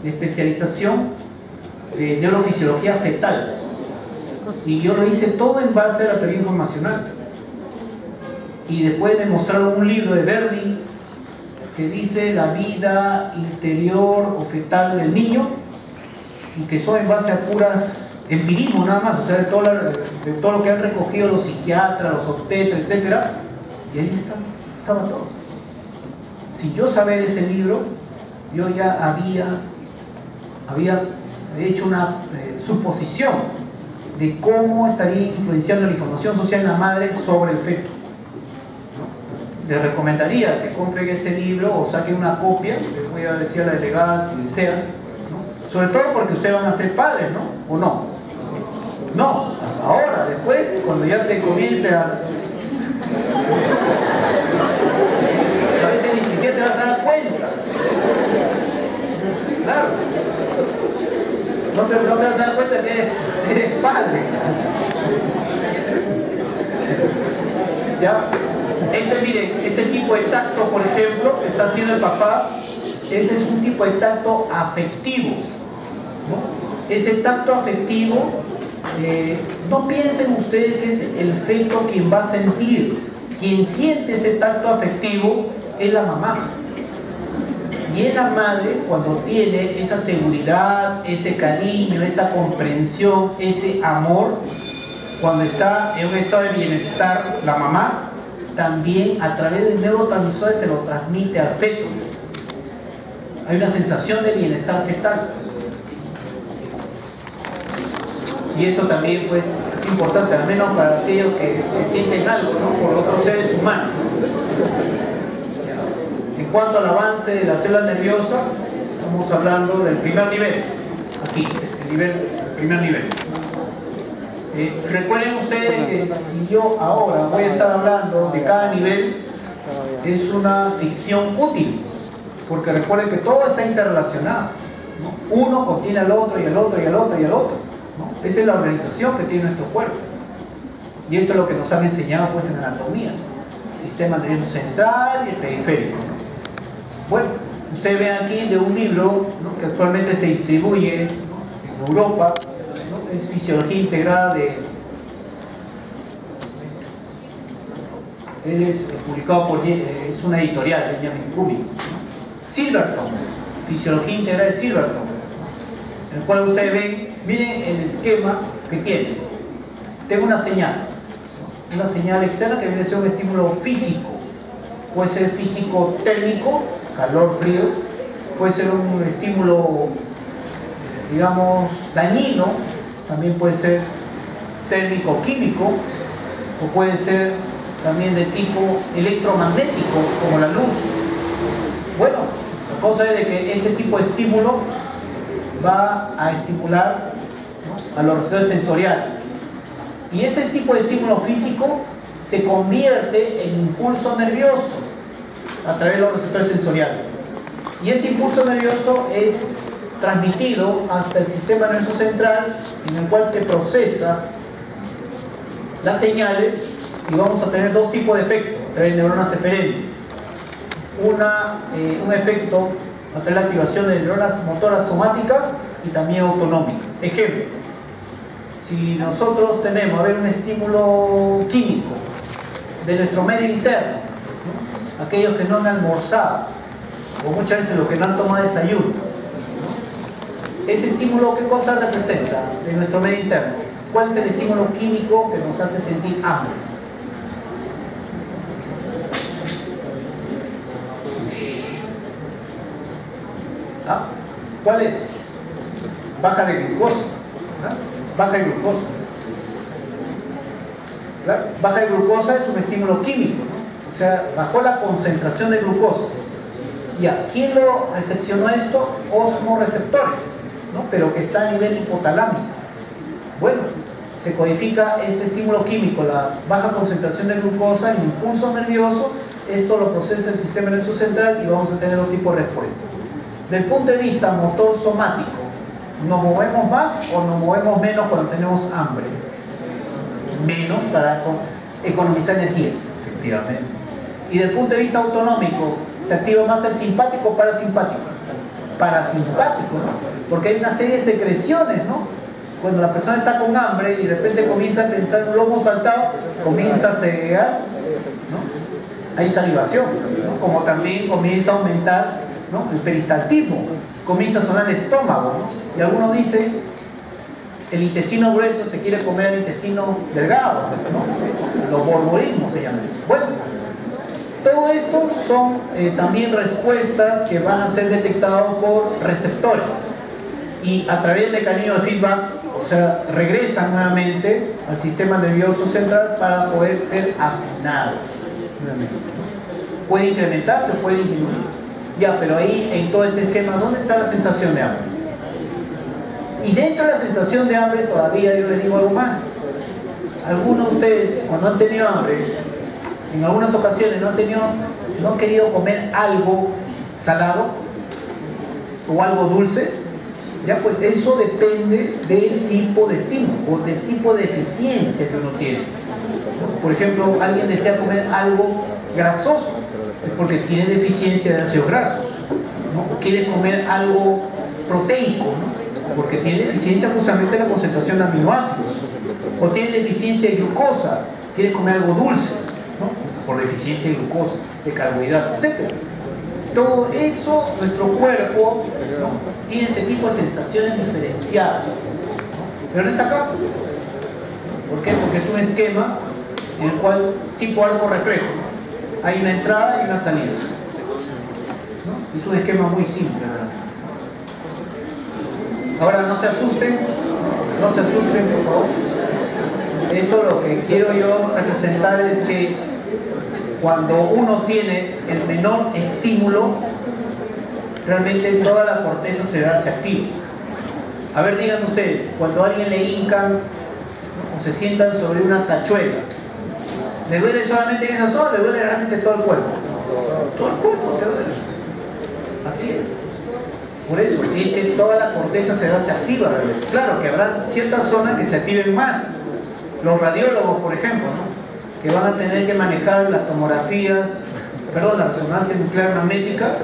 especialización de neurofisiología fetal y yo lo hice todo en base a la teoría informacional. Y después me mostraron un libro de Verdi que dice la vida interior o fetal del niño, y que son en base a puras empirismo nada más, o sea, de todo lo que han recogido los psiquiatras, los obstetras, etcétera, y ahí estaba todo. Si yo sabía de ese libro, yo ya había hecho una suposición de cómo estaría influenciando la información social en la madre sobre el feto. Les recomendaría que compren ese libro o saquen una copia, les voy a decir a la delegada si desean, ¿no? Sobre todo porque ustedes van a ser padres, ¿no? ¿O no? No, ahora, después, cuando ya te comience a veces ni siquiera te vas a dar cuenta. Claro. No te vas a dar cuenta que eres padre. ¿Ya? Miren, este tipo de tacto, por ejemplo, que está haciendo el papá, ese es un tipo de tacto afectivo, ¿no? Ese tacto afectivo, no piensen ustedes que es el feto quien va a sentir. Quien siente ese tacto afectivo es la mamá. Y es la madre cuando tiene esa seguridad, ese cariño, esa comprensión, ese amor. Cuando está en un estado de bienestar, la mamá también a través de neurotransmisores se lo transmite al feto. Hay una sensación de bienestar fetal. Y esto también pues es importante, al menos para aquellos que sienten algo, ¿no?, por otros seres humanos. En cuanto al avance de la célula nerviosa, estamos hablando del primer nivel, aquí, primer nivel. Recuerden ustedes que si yo ahora voy a estar hablando de cada nivel, es una ficción útil, porque recuerden que todo está interrelacionado, ¿no? Uno contiene al otro y al otro y al otro y al otro, ¿no? Esa es la organización que tiene nuestro cuerpo. Y esto es lo que nos han enseñado pues en anatomía, sistema nervioso central y el periférico, ¿no? Bueno, ustedes ven aquí de un libro, ¿no?, que actualmente se distribuye, ¿no?, en Europa, ¿no?, es Fisiología Integrada él es publicado por, es una editorial, Benjamin Cummings, ¿no? Silverton, Fisiología Integrada de Silverton, ¿no?, en el cual ustedes ven, miren el esquema que tiene. Tengo una señal, ¿no?, una señal externa que viene a ser un estímulo físico, puede ser físico térmico, calor, frío, puede ser un estímulo, digamos, dañino, también puede ser térmico químico, o puede ser también de tipo electromagnético, como la luz. Bueno, la cosa es de que este tipo de estímulo va a estimular, ¿no?, a los receptores sensoriales. Y este tipo de estímulo físico se convierte en impulso nervioso a través de los receptores sensoriales. Y este impulso nervioso es transmitido hasta el sistema nervioso central, en el cual se procesa las señales, y vamos a tener dos tipos de efectos a través de neuronas eferentes. Un efecto a través de la activación de neuronas motoras somáticas y también autonómicas. Ejemplo, si nosotros tenemos, un estímulo químico de nuestro medio interno, ¿no?, aquellos que no han almorzado, o muchas veces los que no han tomado desayuno, ¿no?, ese estímulo, ¿qué cosa representa de nuestro medio interno? ¿Cuál es el estímulo químico que nos hace sentir hambre? ¿Ah? ¿Cuál es? Baja de glucosa. Baja de glucosa. ¿Claro? Baja de glucosa es un estímulo químico, ¿no? O sea, bajó la concentración de glucosa. Ya, ¿quién lo recepcionó esto? Osmoreceptores, ¿no?, pero que está a nivel hipotalámico. Bueno, se codifica este estímulo químico, la baja concentración de glucosa, en impulso nervioso. Esto lo procesa el sistema nervioso central y vamos a tener otro tipo de respuesta. Del punto de vista motor somático, ¿nos movemos más o nos movemos menos cuando tenemos hambre? Menos, para economizar energía, efectivamente. Y del punto de vista autonómico, ¿se activa más el simpático o parasimpático? Parasimpático, ¿no? Porque hay una serie de secreciones, ¿no? Cuando la persona está con hambre y de repente comienza a pensar en un lomo saltado, comienza a cegar, ¿no? Hay salivación, ¿no? Como también comienza a aumentar, ¿no?, el peristaltismo, comienza a sonar el estómago, ¿no? Y algunos dicen, el intestino grueso se quiere comer el intestino delgado, ¿no? Los borborismos se llaman. Bueno, todo esto son también respuestas que van a ser detectadas por receptores, y a través del mecanismo de feedback, o sea, regresan nuevamente al sistema nervioso central para poder ser afinados nuevamente, ¿no? Puede incrementarse, puede disminuir. Ya, pero ahí, en todo este esquema, ¿dónde está la sensación de hambre? Y dentro de la sensación de hambre, todavía yo les digo algo más. Algunos de ustedes, cuando han tenido hambre, en algunas ocasiones no han querido comer algo salado o algo dulce. Ya, pues eso depende del tipo de estímulo o del tipo de deficiencia que uno tiene, ¿no? Por ejemplo, alguien desea comer algo grasoso, es porque tiene deficiencia de ácidos grasos, ¿no? O quiere comer algo proteico, ¿no?, porque tiene deficiencia justamente de la concentración de aminoácidos, o tiene deficiencia de glucosa, quiere comer algo dulce, ¿no?, por deficiencia de glucosa, de carbohidratos, etc. Todo eso, nuestro cuerpo, ¿no?, tiene ese tipo de sensaciones diferenciadas, ¿no? Pero no está acá. ¿Por qué? Porque es un esquema en el cual, tipo arco reflejo, ¿no?, hay una entrada y una salida, ¿no? Es un esquema muy simple, ¿verdad? Ahora no se asusten, por favor. Esto lo que quiero yo representar es que cuando uno tiene el menor estímulo, realmente toda la corteza cerebral se activa. A ver, digan ustedes, cuando a alguien le hincan, ¿no?, o se sientan sobre una tachuela, ¿le duele solamente en esa zona o le duele realmente todo el cuerpo? Todo el cuerpo se duele. Así es. Por eso, toda la corteza cerebral se activa realmente. Claro que habrá ciertas zonas que se activen más. Los radiólogos, por ejemplo, ¿no?, que van a tener que manejar las tomografías, la resonancia nuclear magnética,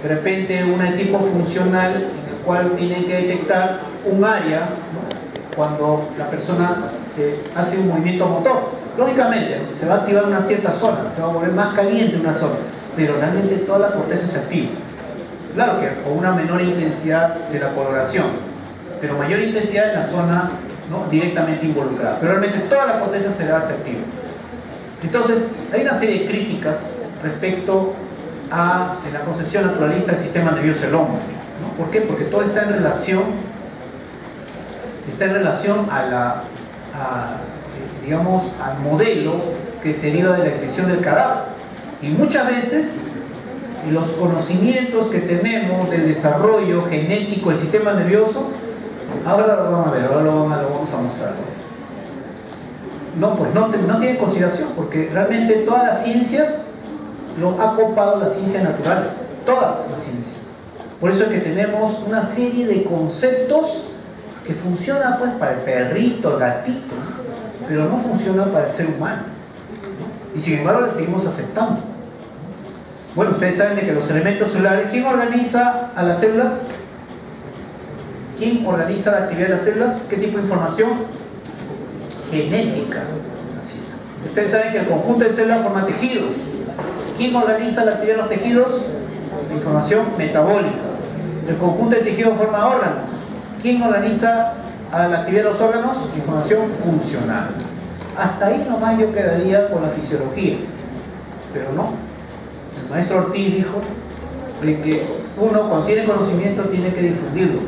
de repente un tipo funcional en el cual tienen que detectar un área, ¿no?, cuando la persona se hace un movimiento motor. Lógicamente, ¿no?, se va a activar una cierta zona, se va a volver más caliente una zona, pero realmente toda la corteza se activa. Claro que con una menor intensidad de la coloración, pero mayor intensidad en la zona, ¿no?, directamente involucrada. Pero realmente toda la corteza cerebral se activa. Entonces, hay una serie de críticas respecto a la concepción naturalista del sistema nervioso del hombre, ¿no? ¿Por qué? Porque todo está en relación digamos, al modelo que se deriva de la excepción del cadáver. Y muchas veces los conocimientos que tenemos del desarrollo genético del sistema nervioso, ahora lo vamos a ver, ahora lo vamos a mostrar. No, pues no tiene consideración, porque realmente todas las ciencias lo ha copado las ciencias naturales, todas las ciencias. Por eso es que tenemos una serie de conceptos que funcionan pues para el perrito, el gatito, ¿no?, pero no funcionan para el ser humano, ¿no? Y sin embargo le seguimos aceptando. Bueno, ustedes saben de que los elementos celulares, ¿quién organiza a las células? ¿Quién organiza la actividad de las células? ¿Qué tipo de información? Genética. Así es. Ustedes saben que el conjunto de células forma tejidos. ¿Quién organiza la actividad de los tejidos? Información metabólica. El conjunto de tejidos forma órganos. ¿Quién organiza a la actividad de los órganos? Información funcional. Hasta ahí nomás yo quedaría con la fisiología, pero no. El maestro Ortiz dijo de que uno, cuando tiene conocimiento, tiene que difundirlo.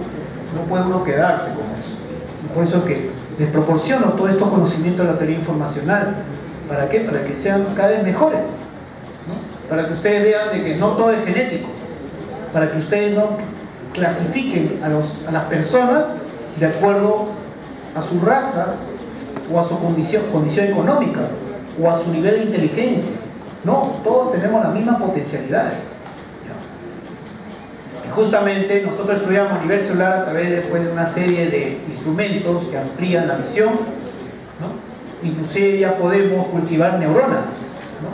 No puede uno quedarse con eso. Y por eso que les proporciono todos estos conocimientos de la teoría informacional. ¿Para qué? Para que sean cada vez mejores, ¿no? Para que ustedes vean de que no todo es genético. Para que ustedes no clasifiquen a las personas de acuerdo a su raza o a su condición económica o a su nivel de inteligencia. No, todos tenemos las mismas potencialidades. Y justamente nosotros estudiamos a nivel celular a través después de una serie de instrumentos que amplían la visión, ¿no? Inclusive ya podemos cultivar neuronas, ¿no?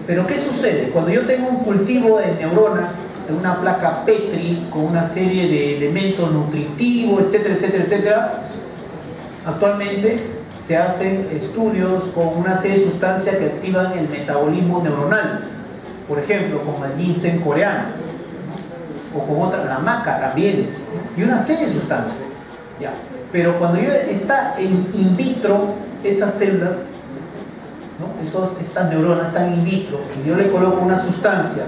Pero ¿qué sucede? Cuando yo tengo un cultivo de neuronas de una placa Petri con una serie de elementos nutritivos, etcétera, etcétera, etcétera, actualmente se hacen estudios con una serie de sustancias que activan el metabolismo neuronal, por ejemplo, con el ginseng coreano, ¿no?, o con otra, la maca también, ¿no?, y una serie de sustancias. ¿Ya? Pero cuando está en in vitro, esas células, ¿no?, estas neuronas están in vitro, y yo le coloco una sustancia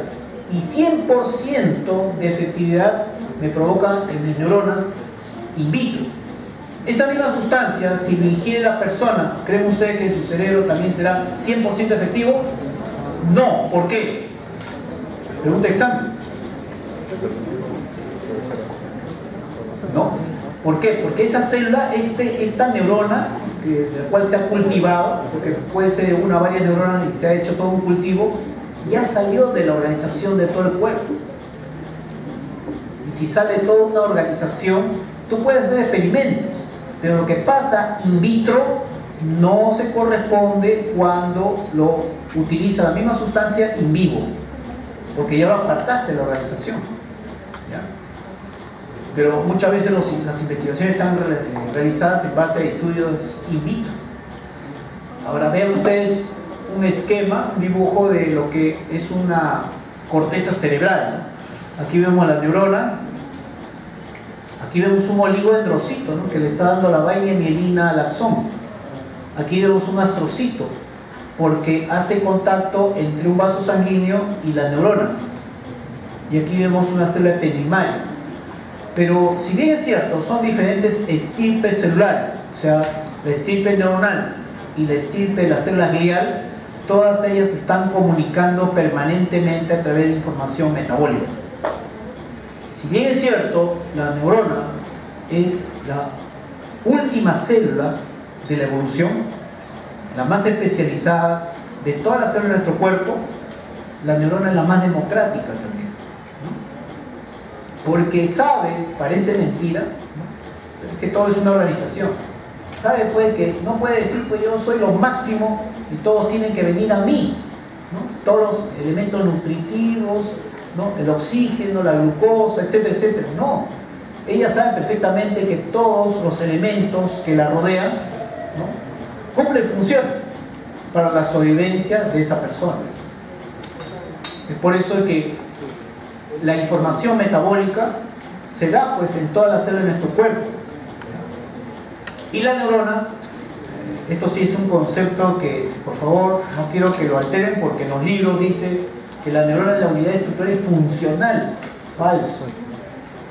y 100% de efectividad me provoca en mis neuronas in vitro. Esa misma sustancia, si lo ingiere la persona, ¿creen ustedes que en su cerebro también será 100% efectivo? No. ¿Por qué? Pregunta examen. No. ¿Por qué? Porque esa célula, esta neurona, de la cual se ha cultivado, porque puede ser una o varias neuronas y se ha hecho todo un cultivo, ya salió de la organización de todo el cuerpo. Y si sale toda una organización, tú puedes hacer experimentos, pero lo que pasa in vitro no se corresponde cuando lo utiliza la misma sustancia in vivo, porque ya lo apartaste de la organización. ¿Ya? Pero muchas veces las investigaciones están realizadas en base a estudios in vitro. Ahora vean ustedes un esquema, un dibujo de lo que es una corteza cerebral, ¿no? Aquí vemos la neurona, aquí vemos un oligodendrocito, ¿no?, que le está dando la vaina mielina al axón. Aquí vemos un astrocito, porque hace contacto entre un vaso sanguíneo y la neurona. Y aquí vemos una célula ependimaria. Pero si bien es cierto, son diferentes estirpes celulares, o sea, la estirpe neuronal y la estirpe de la célula glial, todas ellas se están comunicando permanentemente a través de información metabólica. Si bien es cierto, la neurona es la última célula de la evolución, la más especializada de todas las células de nuestro cuerpo, la neurona es la más democrática también, ¿no? Porque sabe, parece mentira, ¿no? Pero es que todo es una organización. Sabe pues que no puede decir pues yo soy lo máximo y todos tienen que venir a mí, ¿no? Todos los elementos nutritivos, ¿no? El oxígeno, la glucosa, etcétera, etcétera. No, ella sabe perfectamente que todos los elementos que la rodean, ¿no? Cumplen funciones para la sobrevivencia de esa persona. Es por eso que la información metabólica se da pues en todas las células de nuestro cuerpo. Y la neurona, esto sí es un concepto que, por favor, no quiero que lo alteren porque en los libros dice que la neurona es la unidad estructural y funcional. Falso.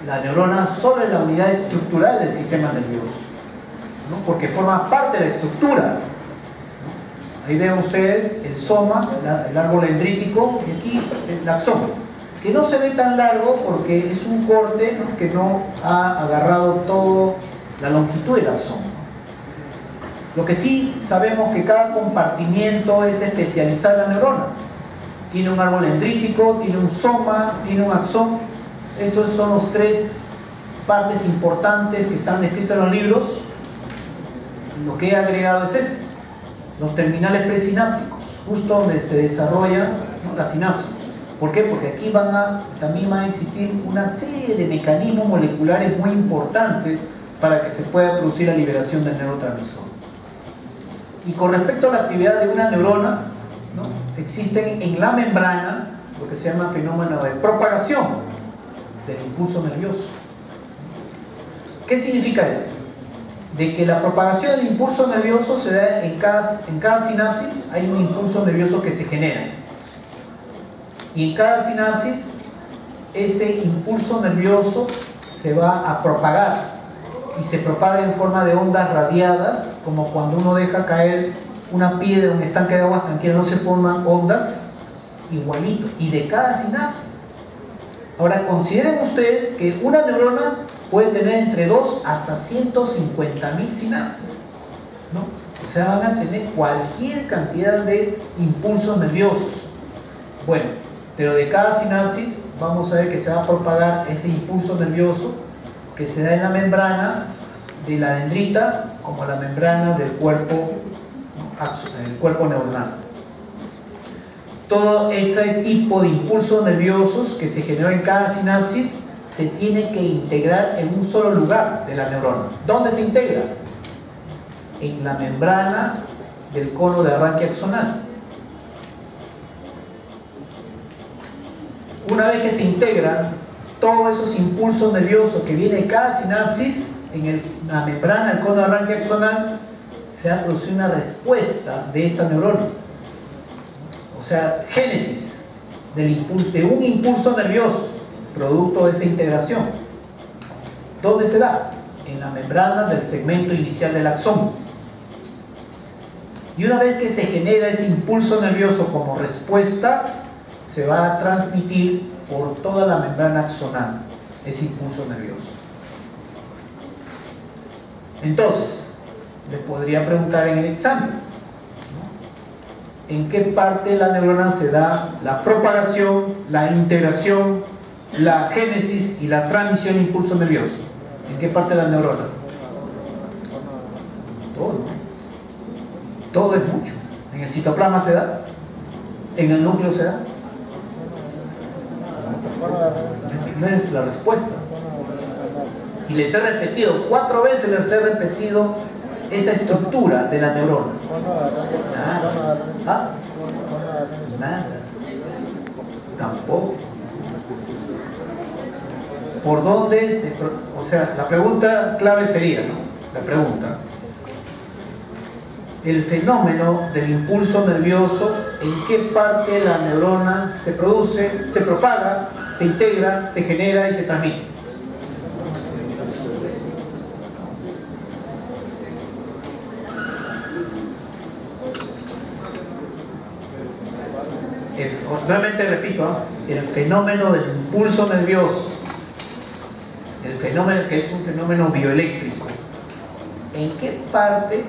La neurona solo es la unidad estructural del sistema nervioso, ¿no? Porque forma parte de la estructura, ¿no? Ahí ven ustedes el soma, el árbol dendrítico, y aquí el axón, que no se ve tan largo porque es un corte, ¿no? Que no ha agarrado toda la longitud del axón. Lo que sí sabemos que cada compartimiento es especializado en la neurona. Tiene un árbol dendrítico, tiene un soma, tiene un axón. Estos son los tres partes importantes que están descritos en los libros. Lo que he agregado es esto: los terminales presinápticos, justo donde se desarrolla, ¿no? La sinapsis. ¿Por qué? Porque aquí también van a existir una serie de mecanismos moleculares muy importantes para que se pueda producir la liberación del neurotransmisor. Y con respecto a la actividad de una neurona, ¿no? Existen en la membrana lo que se llama fenómeno de propagación del impulso nervioso. ¿Qué significa esto? De que la propagación del impulso nervioso se da en cada sinapsis. Hay un impulso nervioso que se genera, y en cada sinapsis ese impulso nervioso se va a propagar, y se propaga en forma de ondas radiadas, como cuando uno deja caer una piedra en un estanque de agua tranquila, no se forman ondas, igualito, y de cada sinapsis. Ahora consideren ustedes que una neurona puede tener entre 2 hasta 150.000 sinapsis, ¿no? O sea, van a tener cualquier cantidad de impulsos nerviosos. Bueno, pero de cada sinapsis vamos a ver que se va a propagar ese impulso nervioso que se da en la membrana de la dendrita, como la membrana del cuerpo, ¿no? El cuerpo neuronal. Todo ese tipo de impulsos nerviosos que se generó en cada sinapsis se tiene que integrar en un solo lugar de la neurona. ¿Dónde se integra? En la membrana del cono de arranque axonal. Una vez que se integran todos esos impulsos nerviosos que vienen de cada sinapsis en la membrana del cono de arranque axonal, se va a producir una respuesta de esta neurona. O sea, génesis de un impulso nervioso, producto de esa integración. ¿Dónde se da? En la membrana del segmento inicial del axón. Y una vez que se genera ese impulso nervioso como respuesta, se va a transmitir por toda la membrana axonal ese impulso nervioso. Entonces, le podría preguntar en el examen, ¿no? ¿En qué parte de la neurona se da la propagación, la integración, la génesis y la transmisión de impulso nervioso? ¿En qué parte de la neurona? Todo, ¿no? Todo es mucho. En el citoplasma se da, en el núcleo se da. No es la respuesta. Y les he repetido 4 veces, les he repetido esa estructura de la neurona. Nada. ¿Ah? Nada. Tampoco. ¿Por dónde? O sea, la pregunta clave sería, ¿no? La pregunta: el fenómeno del impulso nervioso, ¿en qué parte de la neurona se produce, se propaga, se integra, se genera y se transmite? nuevamente repito, el fenómeno del impulso nervioso, el fenómeno que es un fenómeno bioeléctrico, ¿en qué parte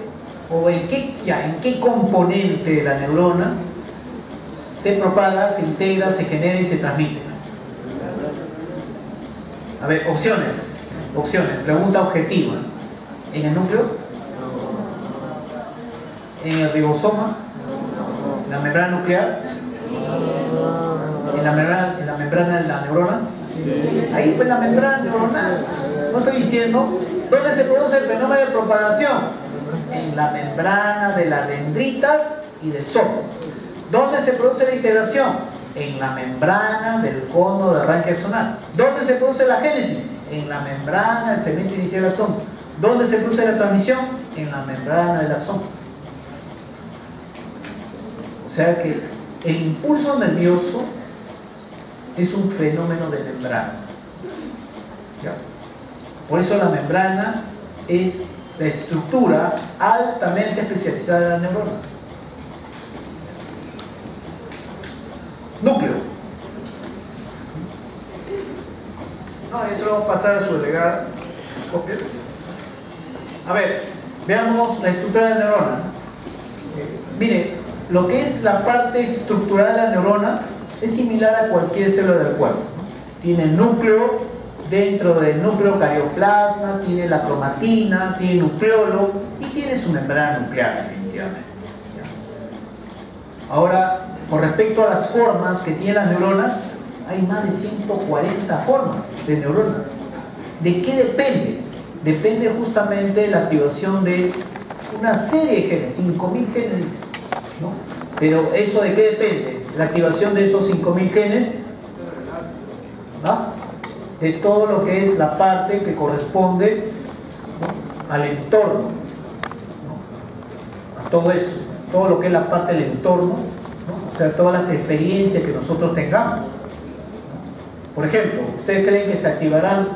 o en qué componente de la neurona se propaga, se integra, se genera y se transmite? A ver, opciones, pregunta objetiva. ¿En el núcleo? ¿En el ribosoma? ¿En la membrana nuclear? ¿En la membrana de la neurona? Ahí pues la membrana neuronal. No estoy diciendo. ¿Dónde se produce el fenómeno de propagación? En la membrana de las dendritas y del somo. ¿Dónde se produce la integración? En la membrana del cono de arranque axonal. ¿Dónde se produce la génesis? En la membrana del segmento inicial del axón. ¿Dónde se produce la transmisión? En la membrana del axón. O sea que el impulso nervioso es un fenómeno de membrana. ¿Ya? Por eso la membrana es la estructura altamente especializada de la neurona. Núcleo. No, eso lo vamos a pasar a su delegada. Copia. A ver, veamos la estructura de la neurona. Mire, lo que es la parte estructural de la neurona es similar a cualquier célula del cuerpo. Tiene el núcleo, dentro del núcleo carioplasma, tiene la cromatina, tiene nucleolo y tiene su membrana nuclear, definitivamente. Ahora, con respecto a las formas que tienen las neuronas, hay más de 140 formas de neuronas. ¿De qué depende? Depende justamente de la activación de una serie de genes, 5000 genes, ¿no? Pero ¿eso de qué depende? La activación de esos 5000 genes, ¿no? De todo lo que es la parte que corresponde, ¿no?, al entorno, ¿no? A todo eso, todo lo que es la parte del entorno, ¿no? O sea, todas las experiencias que nosotros tengamos, ¿no? Por ejemplo, ¿ustedes creen que se activarán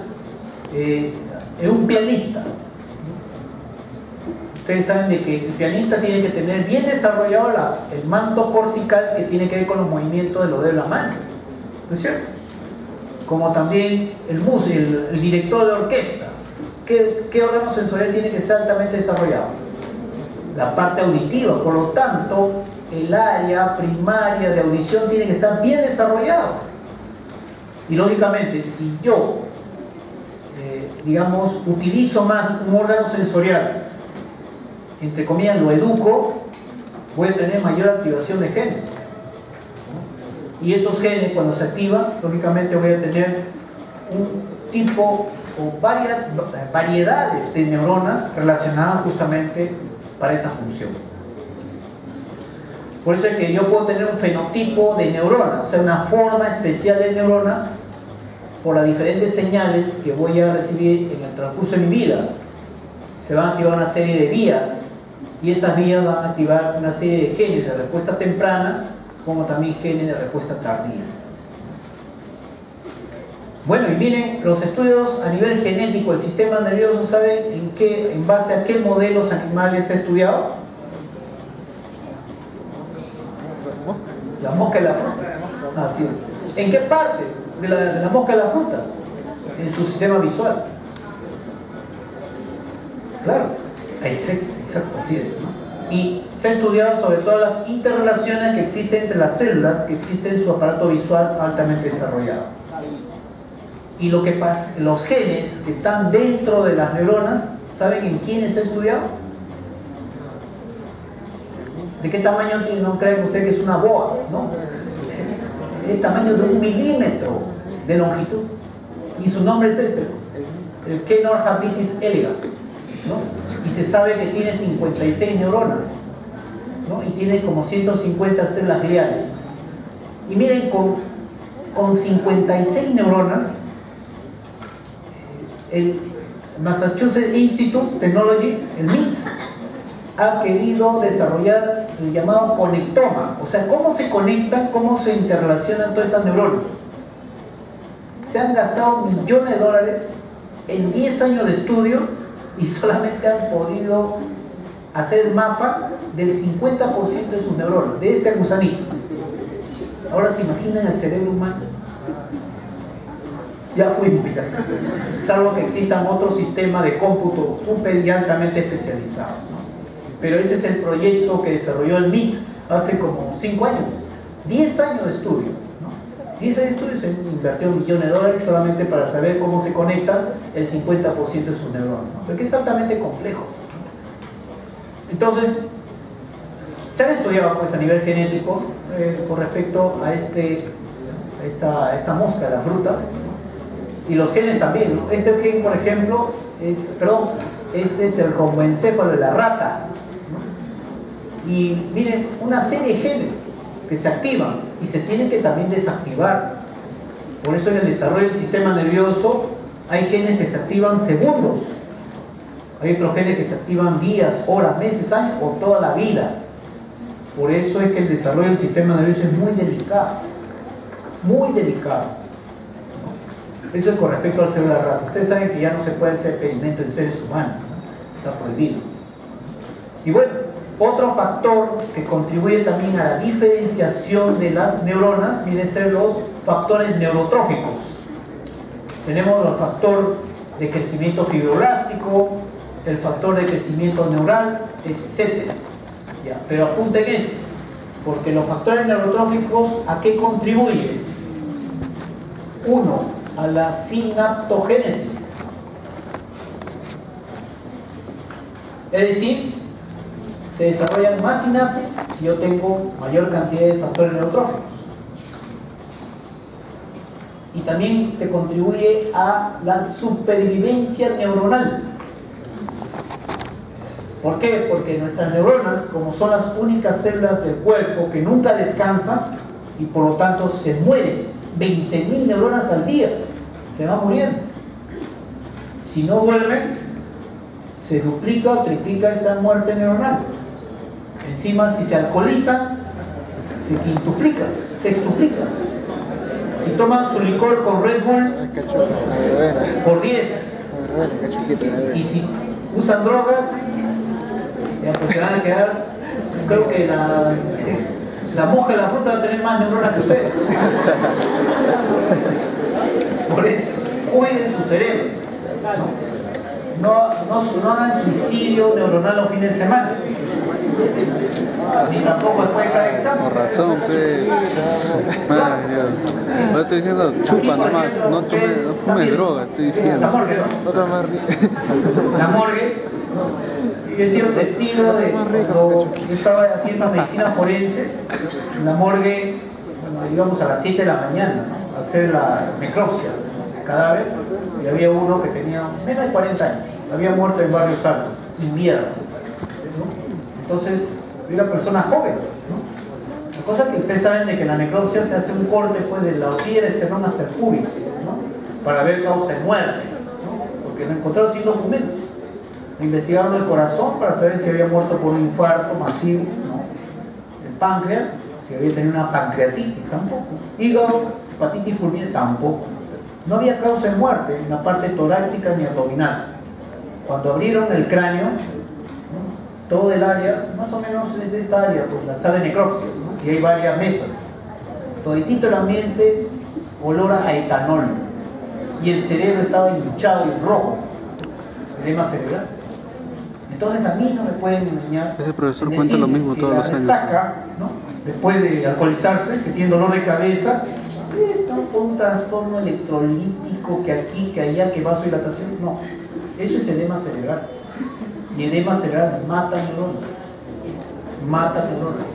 en un pianista? Ustedes saben de que el pianista tiene que tener bien desarrollado el manto cortical que tiene que ver con los movimientos de los dedos de la mano, ¿no es cierto? Como también el músico, el director de orquesta. ¿Qué órgano sensorial tiene que estar altamente desarrollado? La parte auditiva. Por lo tanto, el área primaria de audición tiene que estar bien desarrollado. Y lógicamente, si yo, digamos, utilizo más un órgano sensorial, entre comillas, lo educo, voy a tener mayor activación de genes. Y esos genes, cuando se activan, lógicamente voy a tener un tipo o varias variedades de neuronas relacionadas justamente para esa función. Por eso es que yo puedo tener un fenotipo de neurona, o sea, una forma especial de neurona, por las diferentes señales que voy a recibir en el transcurso de mi vida. Se van a activar una serie de vías, y esas vías van a activar una serie de genes de respuesta temprana, como también genes de respuesta tardía. Bueno, y miren, los estudios a nivel genético del sistema nervioso, ¿saben en base a qué modelos animales se ha estudiado? La mosca de la fruta. Así es. ¿En qué parte de la mosca de la fruta? En su sistema visual. Claro, exacto, así es, ¿no? Y se ha estudiado sobre todas las interrelaciones que existen entre las células que existen en su aparato visual altamente desarrollado. Y lo que pasa, los genes que están dentro de las neuronas, ¿saben en quiénes se ha estudiado? ¿De qué tamaño tiene? No creen ustedes que es una boa, ¿no? Es tamaño de 1 milímetro de longitud. Y su nombre es este, el Kenor hapitis elegans, ¿no? Y se sabe que tiene 56 neuronas, ¿no? Y tiene como 150 células gliales. Y miren, con 56 neuronas, el Massachusetts Institute of Technology, el MIT, ha querido desarrollar el llamado conectoma. O sea, cómo se conectan, cómo se interrelacionan todas esas neuronas. Se han gastado millones de dólares en 10 años de estudio y solamente han podido hacer el mapa del 50% de sus neuronas, de este gusanito. Ahora se imaginan el cerebro humano. Ya fue implicado. Salvo que existan otros sistemas de cómputo súper y altamente especializados, ¿no? Pero ese es el proyecto que desarrolló el MIT hace como 5 años. 10 años de estudio, ¿no? 10 años de estudio, se invirtió $1 millón solamente para saber cómo se conectan el 50% de sus neuronas, ¿no? Porque es altamente complejo. Entonces, se han estudiado pues, a nivel genético con respecto a esta mosca, la fruta, y los genes también, ¿no? Este gen, por ejemplo, este es el romboencéfalo de la rata, ¿no? Y miren, una serie de genes que se activan y se tienen que también desactivar. Por eso en el desarrollo del sistema nervioso hay genes que se activan segundos, hay otros genes que se activan días, horas, meses, años o toda la vida. Por eso es que el desarrollo del sistema nervioso es muy delicado, muy delicado. Eso es con respecto al cerebro de la rata. Ustedes saben que ya no se puede hacer experimento en seres humanos, ¿no? Está prohibido. Y bueno, otro factor que contribuye también a la diferenciación de las neuronas viene a ser los factores neurotróficos. Tenemos el factor de crecimiento fibroblástico, el factor de crecimiento neural, etc. Ya, pero apunten esto, porque los factores neurotróficos, ¿a qué contribuyen? Uno, a la sinaptogénesis. Es decir, se desarrollan más sinapsis si yo tengo mayor cantidad de factores neurotróficos. Y también se contribuye a la supervivencia neuronal. ¿Por qué? Porque nuestras neuronas, como son las únicas células del cuerpo que nunca descansan y por lo tanto se mueren, 20.000 neuronas al día, se van muriendo. Si no duermen, se duplica o triplica esa muerte neuronal. Encima, si se alcoholizan, se quintuplica, sextuplica. Si toman su licor con Red Bull, por 10. Y si usan drogas, ya pues se van a quedar, creo que la moja de la fruta va a tener más neuronas que ustedes. Por eso, cuiden su cerebro. No hagan suicidio neuronal los fines de semana. Ni tampoco después de cada examen. Por razón, yo estoy diciendo chupa nomás, no fumes droga, estoy diciendo. La morgue, ¿no? La morgue. Yo he sido testigo de cuando yo estaba haciendo medicina forense, en la morgue, bueno, íbamos a las 7 de la mañana, ¿no? A hacer la necropsia del cadáver, y había uno que tenía menos de 40 años, había muerto en Barrio Salto, invierno, ¿no? Entonces, era una persona joven, ¿no? La cosa es que ustedes saben de que en la necropsia se hace un corte pues, de la horquilla del esternón hasta el pubis, ¿no? Para ver causa de muerte, ¿no? Porque lo encontraron sin documentos. Investigaron el corazón para saber si había muerto por un infarto masivo, ¿no? El páncreas, si había tenido una pancreatitis, tampoco. Hígado, hepatitis fulminante, tampoco. No había causa de muerte en la parte torácica ni abdominal. Cuando abrieron el cráneo, ¿no? Todo el área, más o menos es esta área, pues la sala de necropsia, ¿no? Y hay varias mesas. Toditito el ambiente olor a etanol. Y el cerebro estaba hinchado y rojo. Edema cerebral. Entonces a mí no me pueden engañar. Ese profesor cuenta lo mismo todos los años. Resaca, ¿no? Después de alcoholizarse, que tiene dolor de cabeza, está por un trastorno electrolítico que aquí, que allá, que vasodilatación. No, eso es edema cerebral. Y edema cerebral mata neuronas. Mata neuronas.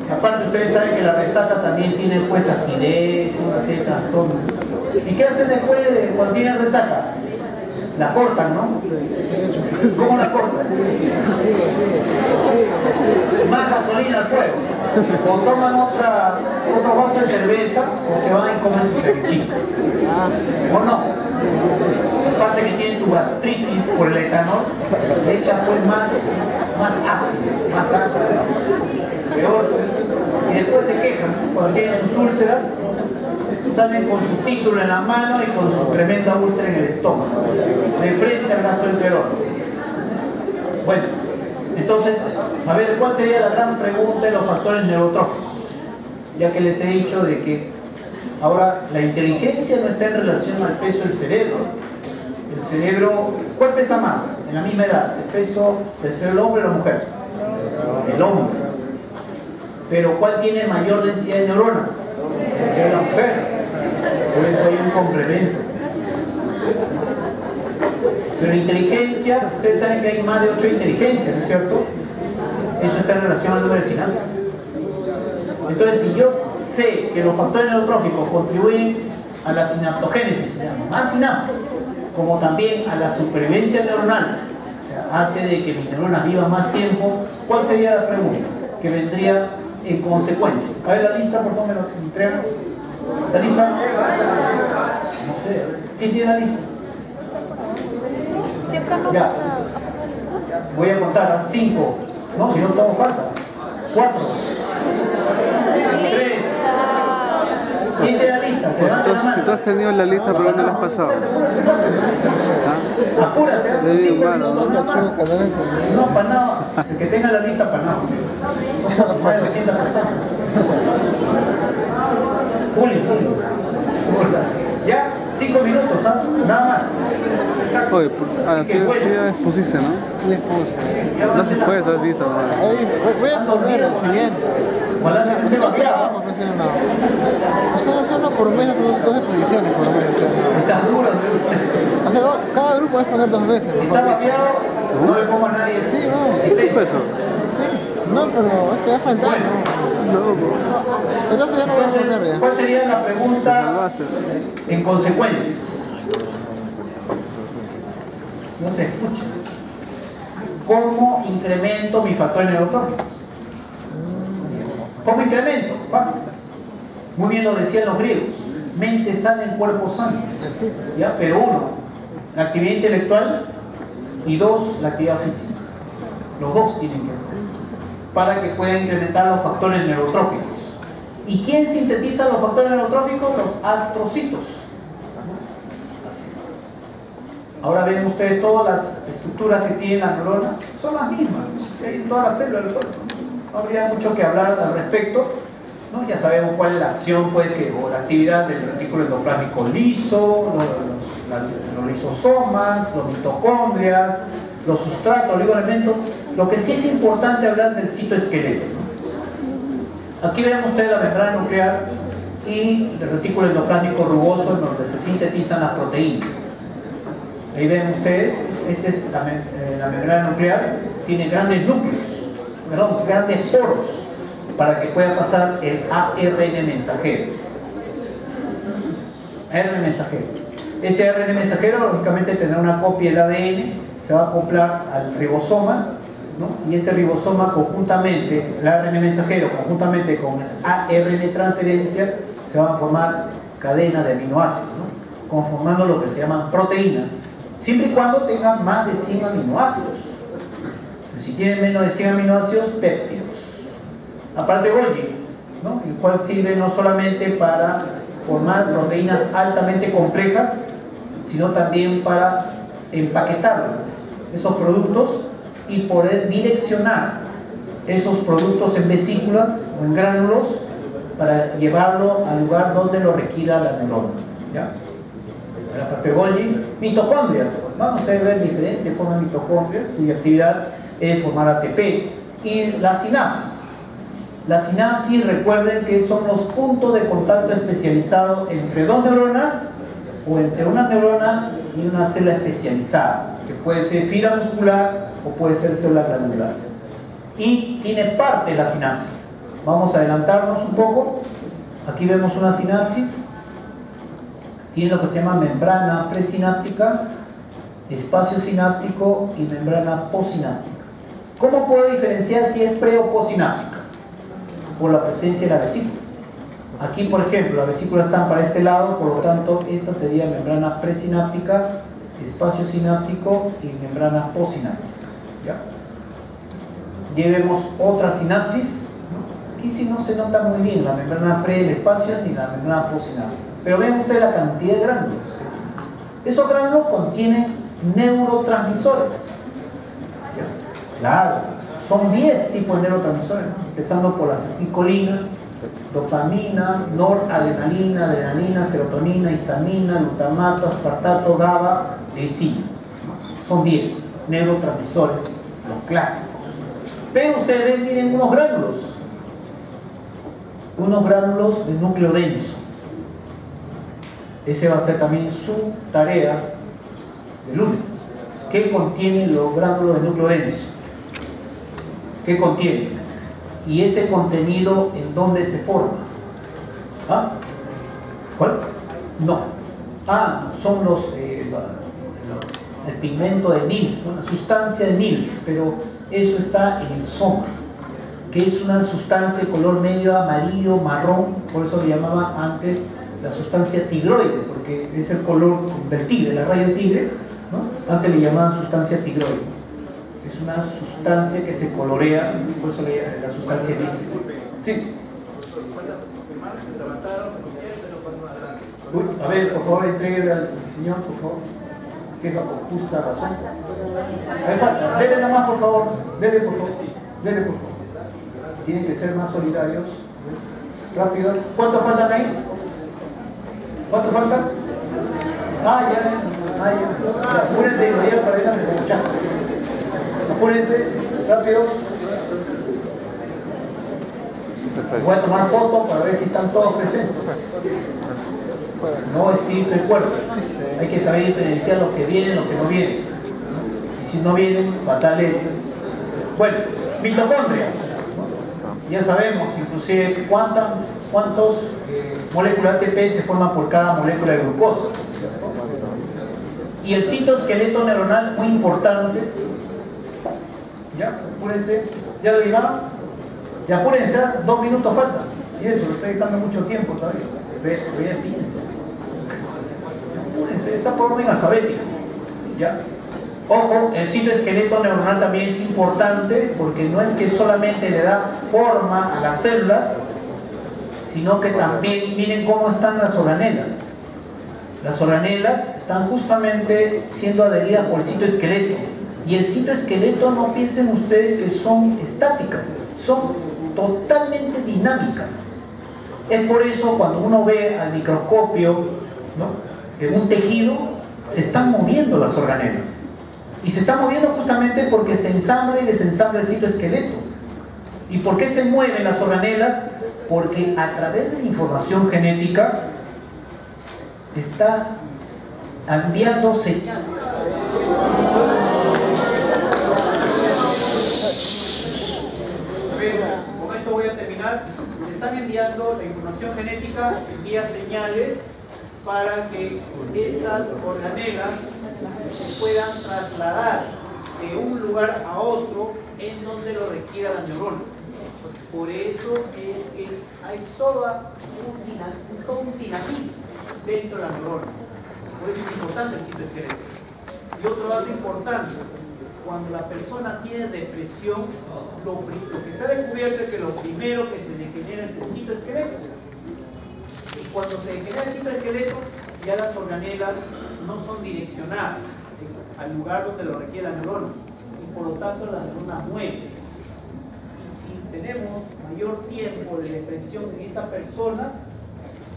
Aparte ustedes saben que la resaca también tiene pues acidez, una serie de trastornos. ¿Y qué hacen después de cuando tienen resaca? La cortan, ¿no? ¿Cómo la cortan? Más gasolina al fuego. O toman otro vaso de cerveza o se van y comen su cevichito. ¿O no? Aparte que tienen tu gastritis por el etanol, le echan pues más ácido, peor. Y después se quejan, ¿no? Cuando tienen sus úlceras, salen con su título en la mano y con su tremenda úlcera en el estómago, de frente al gastroenterólogo. Bueno, entonces, a ver, ¿cuál sería la gran pregunta de los factores neurotróficos? ya que les he dicho de que ahora la inteligencia no está en relación al peso del cerebro. El cerebro, ¿cuál pesa más en la misma edad? ¿El peso del cerebro del hombre o la mujer? El hombre. Pero ¿cuál tiene mayor densidad de neuronas? El cerebro de la mujer. Por eso hay un complemento. Pero la inteligencia, ustedes saben que hay más de 8 inteligencias, ¿no es cierto? Eso está en relación al número de sinapsis. Entonces, si yo sé que los factores neurotróficos contribuyen a la sinaptogénesis, más sinapsis, como también a la supervivencia neuronal, o sea, hace de que mis neuronas vivan más tiempo, ¿cuál sería la pregunta que vendría en consecuencia? A ver la lista, por favor, me lo entregan. ¿La lista? No sé. ¿Quién tiene la lista? Ya. Voy a contar 5. No, si no todo falta. 4. 3. ¿Quién tiene la lista? Si tú has tenido la lista, ¿pero dónde la has pasado? ¿Ah? Apúrate. Le digo, mano, ¿no? No, para nada. El que tenga la lista, para nada. Más de 200 personas. Julio. Ya, 5 minutos, ¿sabes? Nada más. Oye, tú ya expusiste, ¿no? Sí, expuse. No se puede, has visto, ¿no? Voy a poner el siguiente. Hacemos trabajo, pues, no. O sea, hace una por mes, hace 2 exposiciones por mes. Cada grupo es poner 2 veces. Si está mapeado, no le pongo a nadie. Sí, no. ¿Qué te pasó? Sí, no, pero es que va a faltar. No. Entonces ya no voy a poner ya. ¿Cuál sería la pregunta en consecuencia? No se escucha. ¿Cómo incremento mi factor neurotrófico? ¿Cómo incremento? Fácil. Muy bien lo decían los griegos. Mente sana en cuerpo sano. ¿Ya? Pero 1, la actividad intelectual, y 2, la actividad física. Los 2 tienen que ser. Para que pueda incrementar los factores neurotróficos. ¿Y quién sintetiza los factores neurotróficos? Los astrocitos. Ahora ven ustedes todas las estructuras que tiene la neurona, son las mismas, en todas las células del cuerpo. No habría mucho que hablar al respecto, ¿no? Ya sabemos cuál es la acción, pues, o la actividad del retículo endoplásmico liso, los lisosomas, los mitocondrias, los sustratos, oligoelementos. Lo que sí es importante hablar del citoesqueleto, ¿no? Aquí ven ustedes la membrana nuclear y el retículo endoplásmico rugoso, en donde se sintetizan las proteínas. Ahí ven ustedes, esta es la membrana nuclear, tiene grandes núcleos, grandes poros, para que pueda pasar el ARN mensajero. ARN mensajero. Ese ARN mensajero, lógicamente, tendrá una copia del ADN, se va a acoplar al ribosoma, ¿no? Y este ribosoma conjuntamente, el ARN mensajero, conjuntamente con el ARN transferencia, se van a formar cadenas de aminoácidos, ¿no? Conformando lo que se llaman proteínas. Siempre y cuando tengan más de 100 aminoácidos. Si tienen menos de 100 aminoácidos, péptidos. Aparte Golgi, ¿no? El cual sirve no solamente para formar proteínas altamente complejas, sino también para empaquetarlas, esos productos, y poder direccionar esos productos en vesículas o en gránulos para llevarlo al lugar donde lo requiera la neurona. ¿Ya? La parte Golgi, mitocondrias, ¿no? Ustedes ven diferentes formas de mitocondrias cuya actividad es formar ATP, y la sinapsis. La sinapsis, recuerden que son los puntos de contacto especializados entre 2 neuronas o entre una neurona y una célula especializada, que puede ser fibra muscular o puede ser célula granular. Y tiene parte de la sinapsis. Vamos a adelantarnos un poco. Aquí vemos una sinapsis. Tiene lo que se llama membrana presináptica, espacio sináptico y membrana postsináptica. ¿Cómo puedo diferenciar si es pre o postsináptica? Por la presencia de las vesículas. Aquí, por ejemplo, las vesículas están para este lado, por lo tanto, esta sería membrana presináptica, espacio sináptico y membrana postsináptica. ¿Ya? Llevemos otra sinapsis. Aquí sí no se nota muy bien la membrana pre, el espacio, ni la membrana postsináptica. Pero ven ustedes la cantidad de gránulos. Esos gránulos contienen neurotransmisores. ¿Ya? Claro, son 10 tipos de neurotransmisores, ¿no? Empezando por la acetilcolina, dopamina, noradrenalina, adrenalina, serotonina, histamina, glutamato, aspartato, GABA, leucina. Son 10 neurotransmisores, los clásicos. Pero ustedes ven, miren unos gránulos de núcleo denso. Ese va a ser también su tarea de lunes. ¿Qué contienen los gránulos de núcleo denso? ¿Qué contienen? Y ese contenido, ¿en dónde se forma? ¿Ah? ¿Cuál? No. Son el pigmento de Nils, una sustancia de Nils, pero eso está en el soma, que es una sustancia de color medio amarillo, marrón, por eso le llamaban antes la sustancia tigroide, porque es el color del tigre, la raya del tigre, ¿no? Antes le llamaban sustancia tigroide. Es una sustancia que se colorea, por eso la sustancia Nils. Sí. A ver, por favor, entregue al señor, por favor. Que es la justa razón. Ahí falta, dele nada más, por favor. Dele, por favor. Dele, por favor. Tienen que ser más solidarios. Rápido. ¿Cuántos faltan ahí? ¿Cuántos faltan? Ya. Apúrense y vayan para adelante como chaco. Apúrense, rápido. Voy a tomar fotos para ver si están todos presentes. No espíritu y cuerpo. Hay que saber diferenciar los que vienen y los que no vienen. Y si no vienen, fatales. Bueno, mitocondria. Ya sabemos, inclusive, cuántos moléculas ATP se forman por cada molécula de glucosa. Y el citoesqueleto neuronal, muy importante. Ya, apúrense. ¿Ya lo llegaron? Ya apúrense, 2 minutos faltan. Y eso, le estoy dando mucho tiempo todavía. Ve el tiempo. Está por orden alfabético. ¿Ya? Ojo, el citoesqueleto neuronal también es importante porque no es que solamente le da forma a las células, sino que también miren cómo están las organelas. Las organelas están justamente siendo adheridas por el citoesqueleto. Y el citoesqueleto, no piensen ustedes que son estáticas, son totalmente dinámicas. Es por eso cuando uno ve al microscopio, ¿no?, en un tejido, se están moviendo las organelas. Y se están moviendo justamente porque se ensambla y desensambla el citoesqueleto. ¿Y por qué se mueven las organelas? Porque a través de la información genética está enviando señales. Con esto voy a terminar. Se están enviando la información genética, envía señales para que esas organelas se puedan trasladar de un lugar a otro en donde lo requiera la neurona. Por eso es que hay todo un dinamismo dentro de la neurona. Por eso es importante el citoesqueleto. Y otro dato importante, cuando la persona tiene depresión, lo que se ha descubierto es que lo primero que se le genera es el citoesqueleto. Y cuando se genera el citoesqueleto, ya las organelas no son direccionadas al lugar donde lo requiere la neurona. Y por lo tanto la neurona muere. Y si tenemos mayor tiempo de depresión en esa persona,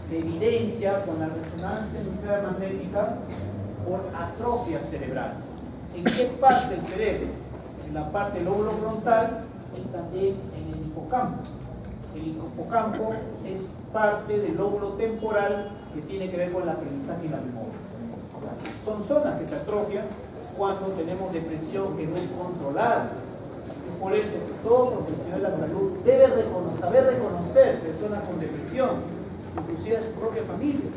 se evidencia con la resonancia nuclear magnética por atrofia cerebral. ¿En qué parte del cerebro? En la parte del lóbulo frontal y también en el hipocampo. El hipocampo es parte del lóbulo temporal que tiene que ver con el aprendizaje y la memoria. Son zonas que se atrofian cuando tenemos depresión que no es controlada. Y por eso todo profesional de la salud debe saber reconocer personas con depresión, inclusive a su propia familia.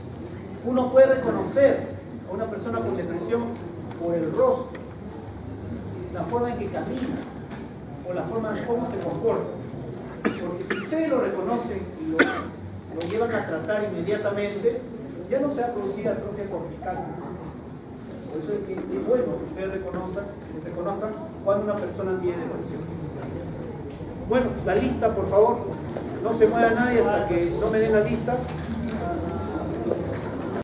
Uno puede reconocer a una persona con depresión por el rostro, la forma en que camina o la forma en cómo se comporta. Porque si ustedes lo reconocen y lo llevan a tratar inmediatamente, ya no se va a producir atrofia cortical. Por eso es que es bueno que ustedes reconozcan cuando una persona tiene depresión. Bueno, la lista, por favor. No se mueva nadie hasta que no me den la lista.